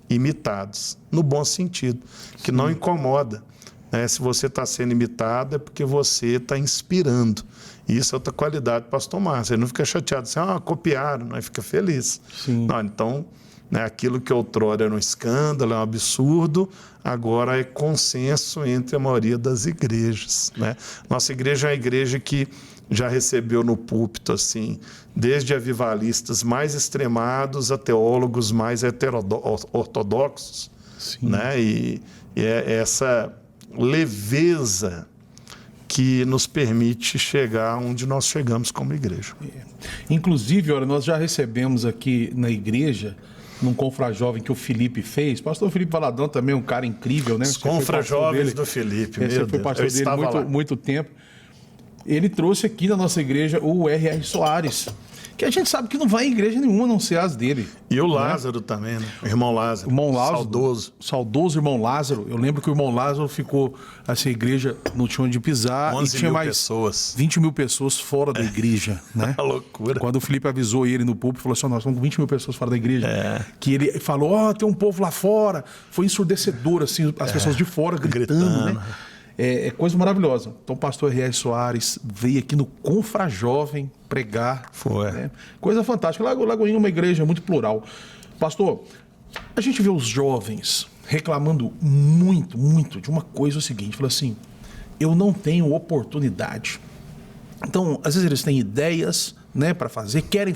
imitados, no bom sentido, que não incomoda. Né? Se você está sendo imitado é porque você está inspirando. E isso é outra qualidade do pastor Márcio. Ele não fica chateado assim, copiaram, não, fica feliz. Não, então, né, aquilo que outrora era um escândalo, é um absurdo, agora é consenso entre a maioria das igrejas. Né? Nossa igreja é uma igreja que já recebeu no púlpito, assim, desde avivalistas mais extremados a teólogos mais ortodoxos. Né? E é essa leveza que nos permite chegar onde nós chegamos como igreja. Inclusive, olha, nós já recebemos aqui na igreja, num Confrajovem que o Felipe fez. Pastor Felipe Valadão também é um cara incrível, né? Os Confrajovens do Felipe, Você foi pastor dele muito tempo. Ele trouxe aqui na nossa igreja o R.R. Soares, que a gente sabe que não vai em igreja nenhuma a não ser as dele. E o Lázaro também, né? O irmão Lázaro. O irmão Lázaro. Saudoso. Saudoso irmão Lázaro. Eu lembro que o irmão Lázaro ficou, essa igreja não tinha onde pisar. 11 e tinha mil mais pessoas. 20 mil pessoas fora da igreja, né? Uma loucura. Quando o Felipe avisou ele no púlpito, falou assim, nós somos 20 mil pessoas fora da igreja. Que ele falou, tem um povo lá fora. Foi ensurdecedor, assim, as pessoas de fora gritando, né? É coisa maravilhosa. Então o pastor R.R. Soares veio aqui no Confrajovem pregar. Foi. Né? Coisa fantástica. Lagoinha é uma igreja muito plural. Pastor, a gente vê os jovens reclamando muito de uma coisa, o seguinte, fala assim, eu não tenho oportunidade. Então, às vezes eles têm ideias, né, para fazer, querem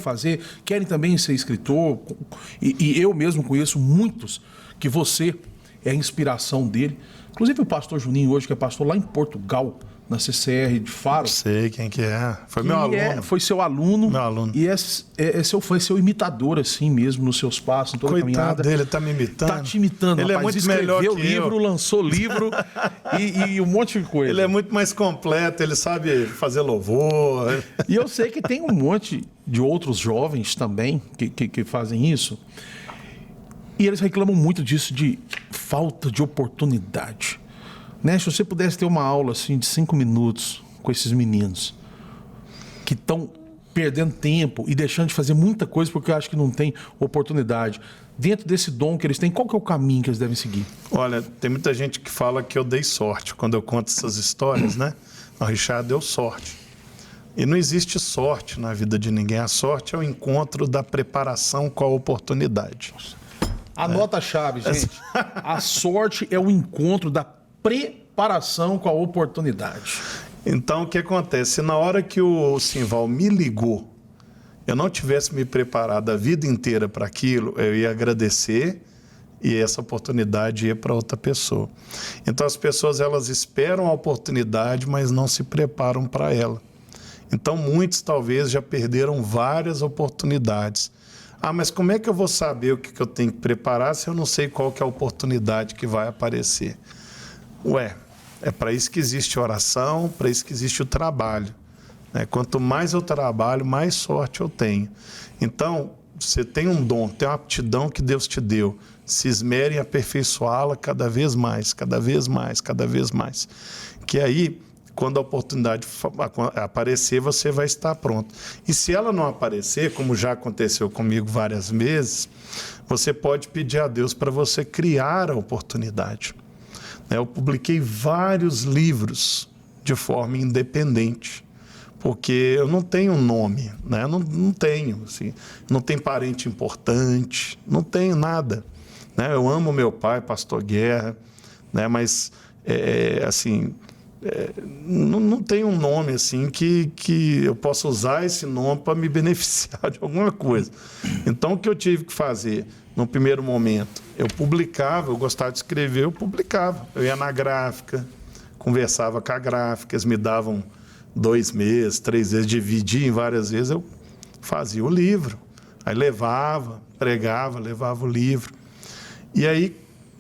também ser escritor, e eu mesmo conheço muitos que você é a inspiração dele. Inclusive o pastor Juninho hoje, que é pastor lá em Portugal, na CCR de Faro. Sei quem que é. Foi meu aluno. Foi seu aluno. Meu aluno. E foi seu imitador, assim mesmo, nos seus passos, em toda a caminhada. Dele, tá me imitando. Tá te imitando, ele rapaz. É muito melhor que livro, lançou livro e um monte de coisa. Ele é muito mais completo, ele sabe fazer louvor. E eu sei que tem um monte de outros jovens também que fazem isso. E eles reclamam muito disso, de falta de oportunidade. Né? Se você pudesse ter uma aula assim, de 5 minutos com esses meninos que estão perdendo tempo e deixando de fazer muita coisa porque eu acho que não tem oportunidade. Dentro desse dom que eles têm, qual que é o caminho que eles devem seguir? Olha, tem muita gente que fala que eu dei sorte quando eu conto essas histórias, né? O Richard deu sorte. E não existe sorte na vida de ninguém. A sorte é o encontro da preparação com a oportunidade. Anota a chave, gente. A sorte é o encontro da preparação com a oportunidade. Então, o que acontece? Se na hora que o Simval me ligou, eu não tivesse me preparado a vida inteira para aquilo, eu ia agradecer e essa oportunidade ia para outra pessoa. Então, as pessoas, elas esperam a oportunidade, mas não se preparam para ela. Então, muitos talvez já perderam várias oportunidades. Mas como é que eu vou saber o que eu tenho que preparar se eu não sei qual que é a oportunidade que vai aparecer? É para isso que existe oração, para isso que existe o trabalho. Né? Quanto mais eu trabalho, mais sorte eu tenho. Então, você tem um dom, tem uma aptidão que Deus te deu. Se esmere em aperfeiçoá-la cada vez mais, cada vez mais, cada vez mais. Que aí, quando a oportunidade aparecer, você vai estar pronto. E se ela não aparecer, como já aconteceu comigo várias vezes, você pode pedir a Deus para você criar a oportunidade. Eu publiquei vários livros de forma independente, porque eu não tenho nome, né? Não tenho, assim, não tenho parente importante, não tenho nada. Né? Eu amo meu pai, pastor Guerra, né? Mas, não tem um nome assim que eu possa usar esse nome para me beneficiar de alguma coisa. Então, o que eu tive que fazer no primeiro momento? Eu publicava, eu gostava de escrever, eu publicava. Eu ia na gráfica, conversava com a gráfica, eles me davam 2 meses, 3 meses, dividia em várias vezes, eu fazia o livro. Aí levava, pregava, levava o livro. E aí,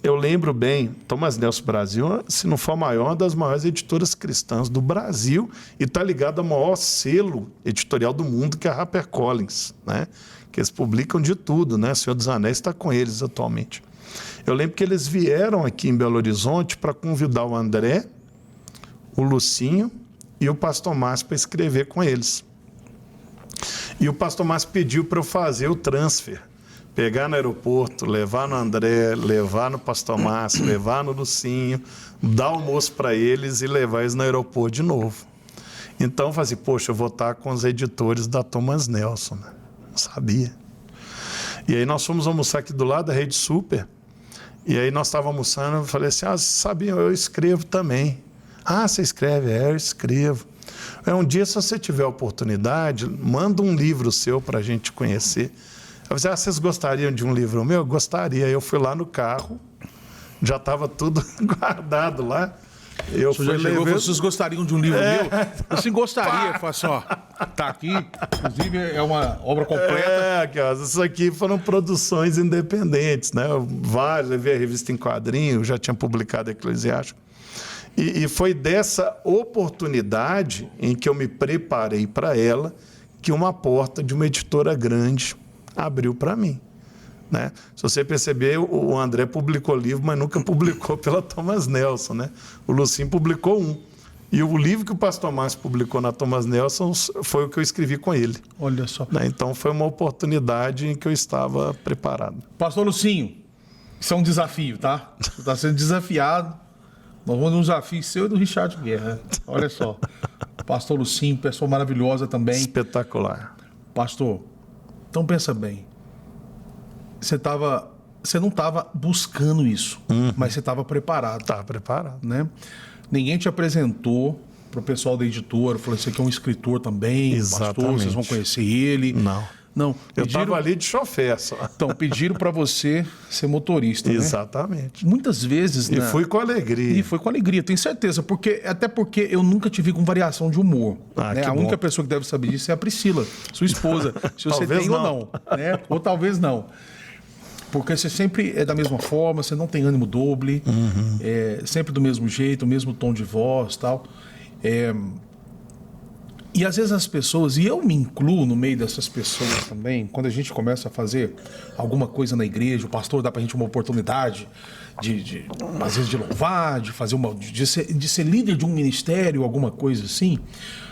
eu lembro bem, Thomas Nelson Brasil, se não for a maior, uma das maiores editoras cristãs do Brasil e está ligado ao maior selo editorial do mundo, que é a HarperCollins, né? Que eles publicam de tudo, né? O Senhor dos Anéis está com eles atualmente. Eu lembro que eles vieram aqui em Belo Horizonte para convidar o André, o Lucinho e o pastor Márcio para escrever com eles. E o pastor Márcio pediu para eu fazer o transfer. Pegar no aeroporto, levar no André, levar no pastor Márcio, levar no Lucinho, dar almoço para eles e levar eles no aeroporto de novo. Então eu falei assim, poxa, eu vou estar com os editores da Thomas Nelson. Né? Não sabia. E aí nós fomos almoçar aqui do lado da Rede Super. E aí nós estávamos almoçando, eu falei assim, sabiam, eu escrevo também. Ah, você escreve? Eu escrevo. Um dia, se você tiver oportunidade, manda um livro seu para a gente conhecer. Eu falei, vocês gostariam de um livro meu? Eu gostaria. Eu fui lá no carro, já estava tudo guardado lá. O senhor já chegou, vocês gostariam de um livro meu? Eu sim gostaria. Eu falei assim, ó, tá aqui, inclusive é uma obra completa. Aqui, ó, isso aqui foram produções independentes, né? Vários, eu vi a revista em quadrinho, já tinha publicado Eclesiástico. E foi dessa oportunidade em que eu me preparei para ela que uma porta de uma editora grande abriu para mim. Né? Se você perceber, o André publicou livro, mas nunca publicou pela Thomas Nelson. Né? O Lucinho publicou um. E o livro que o pastor Márcio publicou na Thomas Nelson foi o que eu escrevi com ele. Olha só. Né? Então foi uma oportunidade em que eu estava preparado. Pastor Lucinho, isso é um desafio, tá? Você está sendo desafiado. Nós vamos um desafio seu e do Richard Guerra. Olha só. Pastor Lucinho, pessoa maravilhosa também. Espetacular. Pastor, então pensa bem. Você não estava buscando isso, mas você estava preparado. Estava preparado. Né? Ninguém te apresentou para o pessoal da editora, falou, esse aqui é um escritor também, pastor, vocês vão conhecer ele. Não. Eu estava ali de chofer só. Então, pediram para você ser motorista, né? Exatamente. Muitas vezes... E fui com alegria. E foi com alegria, tenho certeza. Até porque eu nunca te vi com variação de humor. Né? A única pessoa que deve saber disso é a Priscila, sua esposa. Se você tem ou não. Né? Ou talvez não. Porque você sempre é da mesma forma, você não tem ânimo doble, sempre do mesmo jeito, o mesmo tom de voz e tal. E às vezes as pessoas, e eu me incluo no meio dessas pessoas também, quando a gente começa a fazer alguma coisa na igreja, o pastor dá pra gente uma oportunidade às vezes de louvar, de fazer de ser líder de um ministério, alguma coisa assim,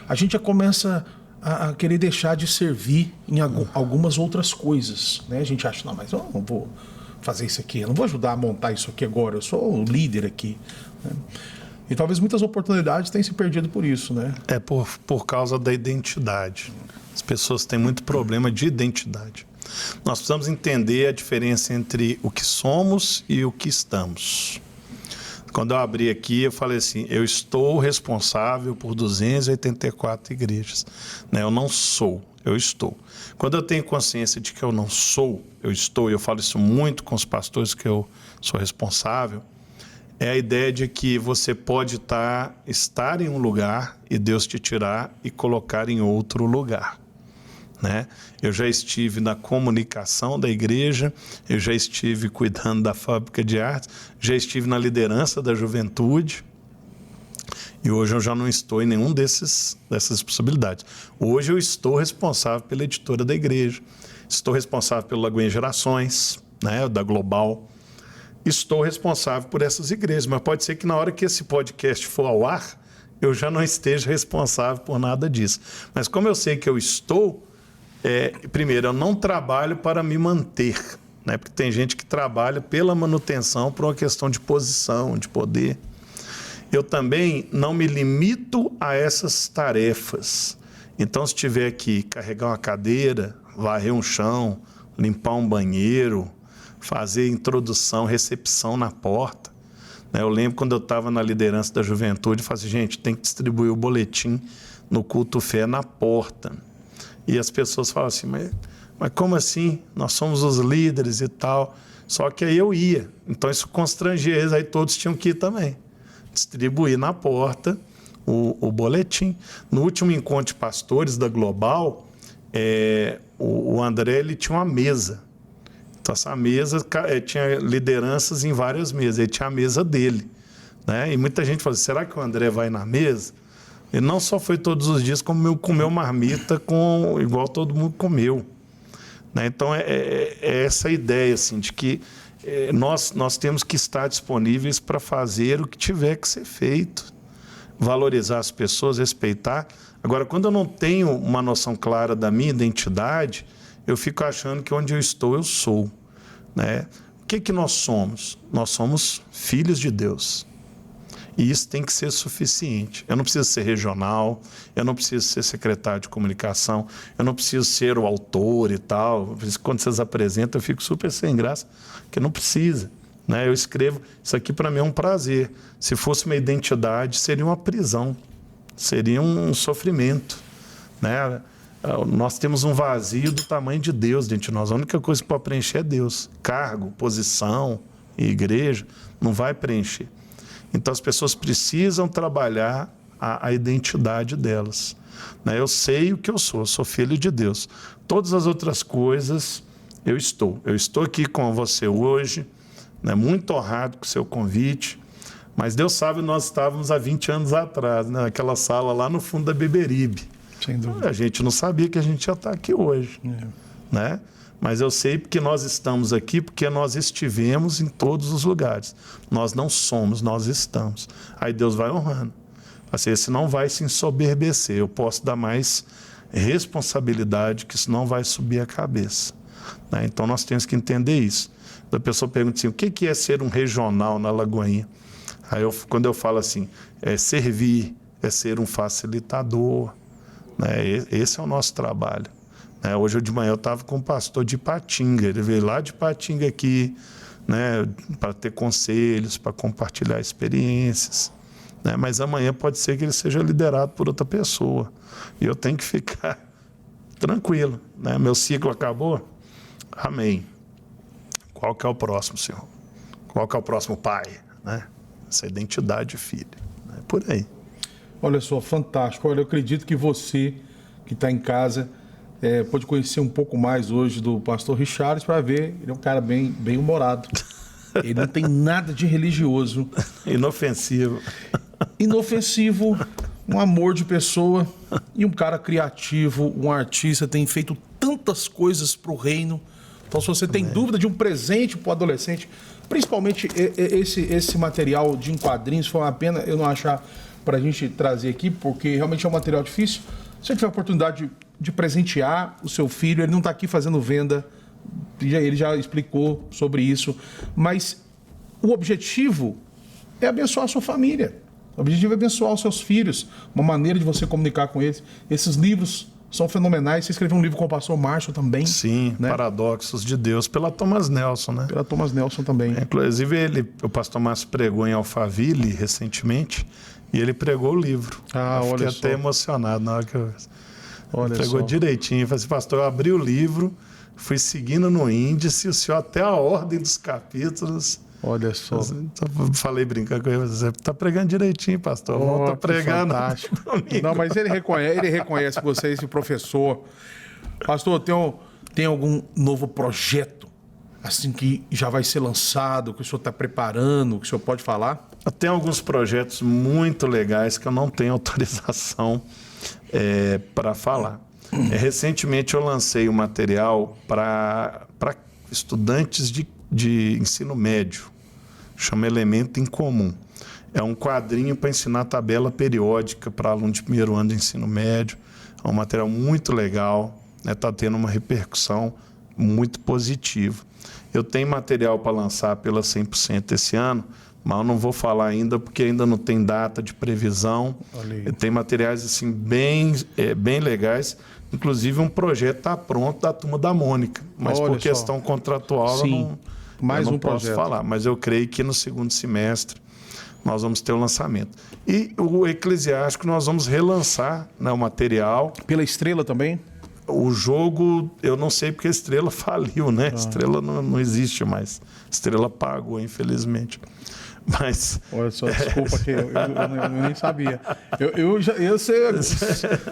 a gente já começa a querer deixar de servir em algumas outras coisas, né? A gente acha, não, mas eu não vou fazer isso aqui, eu não vou ajudar a montar isso aqui agora, eu sou o líder aqui, né? E talvez muitas oportunidades tenham se perdido por isso, né? É por causa da identidade. As pessoas têm muito problema de identidade. Nós precisamos entender a diferença entre o que somos e o que estamos. Quando eu abri aqui, eu falei assim, eu estou responsável por 284 igrejas. Né? Eu não sou, eu estou. Quando eu tenho consciência de que eu não sou, eu estou, e eu falo isso muito com os pastores que eu sou responsável, é a ideia de que você pode estar em um lugar e Deus te tirar e colocar em outro lugar. Né? Eu já estive na comunicação da igreja, eu já estive cuidando da fábrica de artes, já estive na liderança da juventude e hoje eu já não estou em nenhum dessas possibilidades. Hoje eu estou responsável pela editora da igreja, estou responsável pelo Lagoinha Gerações, né, da Global. Estou responsável por essas igrejas, mas pode ser que na hora que esse podcast for ao ar, eu já não esteja responsável por nada disso. Mas como eu sei que eu estou, primeiro, eu não trabalho para me manter, né? Porque tem gente que trabalha pela manutenção por uma questão de posição, de poder. Eu também não me limito a essas tarefas. Então, se tiver que carregar uma cadeira, varrer um chão, limpar um banheiro, fazer introdução, recepção na porta. Eu lembro quando eu estava na liderança da juventude, eu falei assim, gente, tem que distribuir o boletim no culto fé na porta. E as pessoas falam assim, mas como assim? Nós somos os líderes e tal. Só que aí eu ia. Então isso constrangia eles, aí todos tinham que ir também. Distribuir na porta o boletim. No último encontro de pastores da Global, o André ele tinha uma mesa. Então, essa mesa tinha lideranças em várias mesas. Ele tinha a mesa dele, né? E muita gente fala, será que o André vai na mesa? Ele não só foi todos os dias, como comeu marmita igual todo mundo comeu. Né? Então, é essa ideia assim, de que nós temos que estar disponíveis para fazer o que tiver que ser feito. Valorizar as pessoas, respeitar. Agora, quando eu não tenho uma noção clara da minha identidade, eu fico achando que onde eu estou, eu sou. Né? O que nós somos? Nós somos filhos de Deus. E isso tem que ser suficiente. Eu não preciso ser regional, eu não preciso ser secretário de comunicação, eu não preciso ser o autor e tal. Quando vocês apresentam, eu fico super sem graça, porque não precisa. Né? Eu escrevo, isso aqui para mim é um prazer. Se fosse uma identidade, seria uma prisão, seria um sofrimento. Né? Nós temos um vazio do tamanho de Deus dentro de nós. A única coisa que pode preencher é Deus. Cargo, posição, igreja, não vai preencher. Então as pessoas precisam trabalhar a identidade delas. Né? Eu sei o que eu sou filho de Deus. Todas as outras coisas eu estou. Eu estou aqui com você hoje, né? Muito honrado com o seu convite. Mas Deus sabe, nós estávamos há 20 anos atrás, né? Naquela sala lá no fundo da Beberibe. Sem dúvida. A gente não sabia que a gente ia estar aqui hoje. Né? Mas eu sei porque nós estamos aqui, porque nós estivemos em todos os lugares. Nós não somos, nós estamos. Aí Deus vai honrando. Assim, esse não vai se ensoberbecer. Eu posso dar mais responsabilidade, que isso não vai subir a cabeça. Né? Então nós temos que entender isso. A pessoa pergunta assim, o que é ser um regional na Lagoinha? Aí quando eu falo assim, é servir, é ser um facilitador. Né? Esse é o nosso trabalho. Hoje de manhã eu estava com o pastor de Ipatinga, ele veio lá de Ipatinga aqui, né, para ter conselhos, para compartilhar experiências. Né? Mas amanhã pode ser que ele seja liderado por outra pessoa. E eu tenho que ficar tranquilo. Né? Meu ciclo acabou? Amém. Qual que é o próximo, Senhor? Qual que é o próximo pai? Né? Essa identidade de filho. Né? Por aí. Olha só, fantástico. Olha, eu acredito que você que está em casa pode conhecer um pouco mais hoje do pastor Richards para ver, ele é um cara bem humorado. Ele não tem nada de religioso. Inofensivo. Inofensivo, um amor de pessoa e um cara criativo, um artista, tem feito tantas coisas para o reino. Então, se você tem dúvida de um presente para o adolescente, principalmente esse material de quadrinhos, foi uma pena eu não achar para a gente trazer aqui, porque realmente é um material difícil. Se você tiver a oportunidade de presentear o seu filho, ele não está aqui fazendo venda, ele já explicou sobre isso, mas o objetivo é abençoar a sua família, o objetivo é abençoar os seus filhos, uma maneira de você comunicar com eles. Esses livros são fenomenais. Você escreveu um livro com o pastor Márcio também. Sim, né? Paradoxos de Deus, pela Thomas Nelson, né? Pela Thomas Nelson também. Inclusive, o pastor Márcio pregou em Alphaville recentemente, e ele pregou o livro. Eu fiquei até emocionado na hora que eu... Ele pregou direitinho. Falei assim, pastor, eu abri o livro, fui seguindo no índice, o senhor até a ordem dos capítulos. Olha só. Falei brincando com ele, você está pregando direitinho, pastor. Volta a pregar. Fantástico. Não, mas ele reconhece você, esse professor. Pastor, tem algum novo projeto assim que já vai ser lançado, que o senhor está preparando, que o senhor pode falar? Eu tenho alguns projetos muito legais que eu não tenho autorização para falar. Recentemente eu lancei um material para estudantes de ensino médio, chama Elemento em Comum. É um quadrinho para ensinar tabela periódica para aluno de primeiro ano de ensino médio. É um material muito legal, está tendo uma repercussão muito positiva. Eu tenho material para lançar pela 100% esse ano, mas eu não vou falar ainda porque ainda não tem data de previsão. Tem materiais assim, bem legais. Inclusive um projeto está pronto da Turma da Mônica, mas por questão contratual eu não posso falar. Mas eu creio que no segundo semestre nós vamos ter o lançamento. E o Eclesiástico nós vamos relançar, né, o material. Pela Estrela também? O jogo, eu não sei porque a Estrela faliu, né? Estrela não existe mais. Estrela pagou, infelizmente. Mas... Olha só, desculpa que eu nem sabia.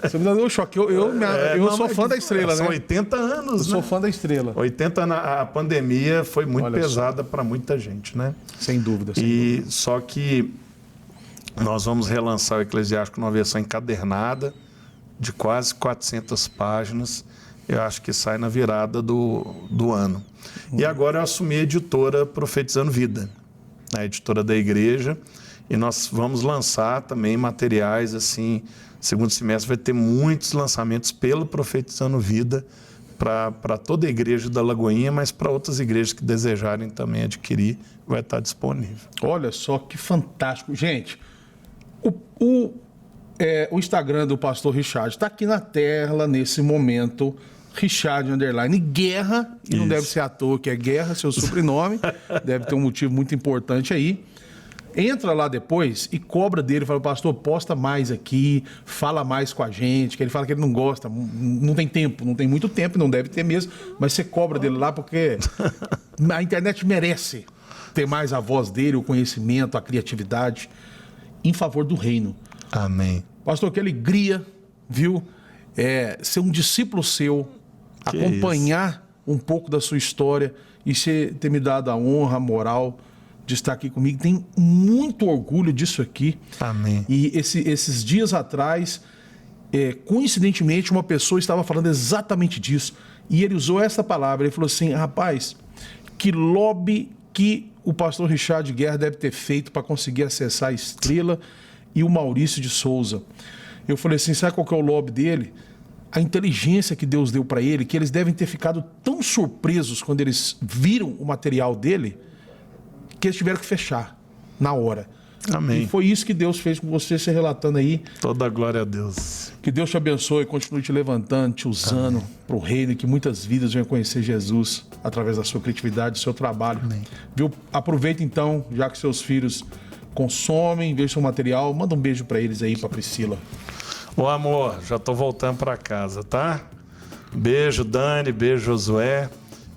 Você me deu um choque. Eu sou fã da Estrela, são né? 80 anos, Eu sou fã da Estrela. 80 anos. A pandemia foi muito pesada para muita gente, né? Sem dúvida. Só que nós vamos relançar o Eclesiástico numa versão encadernada, de quase 400 páginas. Eu acho que sai na virada do ano. E agora eu assumi a editora Profetizando Vida, a editora da igreja, e nós vamos lançar também materiais, assim, segundo semestre vai ter muitos lançamentos pelo Profetizando Vida para toda a igreja da Lagoinha, mas para outras igrejas que desejarem também adquirir, vai estar disponível. Olha só que fantástico. Gente, o Instagram do pastor Richard está aqui na tela nesse momento, Richard_Guerra, e não deve ser à toa que é Guerra, seu sobrenome, deve ter um motivo muito importante aí. Entra lá depois e cobra dele, fala, pastor, posta mais aqui, fala mais com a gente, que ele fala que ele não gosta, não tem tempo, não tem muito tempo, não deve ter mesmo, mas você cobra dele lá porque a internet merece ter mais a voz dele, o conhecimento, a criatividade, em favor do reino. Amém. Pastor, que alegria, viu? Ser um discípulo seu, acompanhar um pouco da sua história e você ter me dado a honra, a moral de estar aqui comigo. Tenho muito orgulho disso aqui. Amém. E esses dias atrás, coincidentemente, uma pessoa estava falando exatamente disso. E ele usou essa palavra. Ele falou assim, rapaz, que lobby que o pastor Richard Guerra deve ter feito para conseguir acessar a Estrela e o Maurício de Souza. Eu falei assim, sabe qual que é o lobby dele? A inteligência que Deus deu para ele, que eles devem ter ficado tão surpresos quando eles viram o material dele, que eles tiveram que fechar na hora. Amém. E foi isso que Deus fez com você, se relatando aí. Toda a glória a Deus. Que Deus te abençoe, continue te levantando, te usando para o reino, e que muitas vidas venham conhecer Jesus através da sua criatividade, do seu trabalho. Amém. Viu? Aproveita então, já que seus filhos consomem, vejam seu material, manda um beijo para eles aí, para Priscila. Ô amor, já tô voltando para casa, tá? Beijo, Dani, beijo, Josué.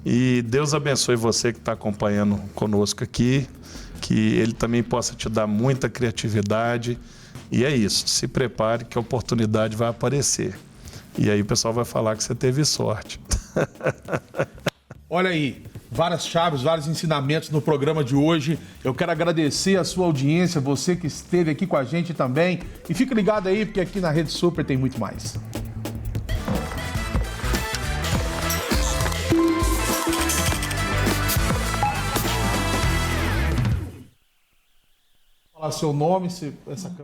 E Deus abençoe você que está acompanhando conosco aqui, que Ele também possa te dar muita criatividade. E é isso, se prepare que a oportunidade vai aparecer. E aí o pessoal vai falar que você teve sorte. Olha aí, várias chaves, vários ensinamentos no programa de hoje. Eu quero agradecer a sua audiência, você que esteve aqui com a gente também. E fique ligado aí, porque aqui na Rede Super tem muito mais. Falar seu nome, essa câmera.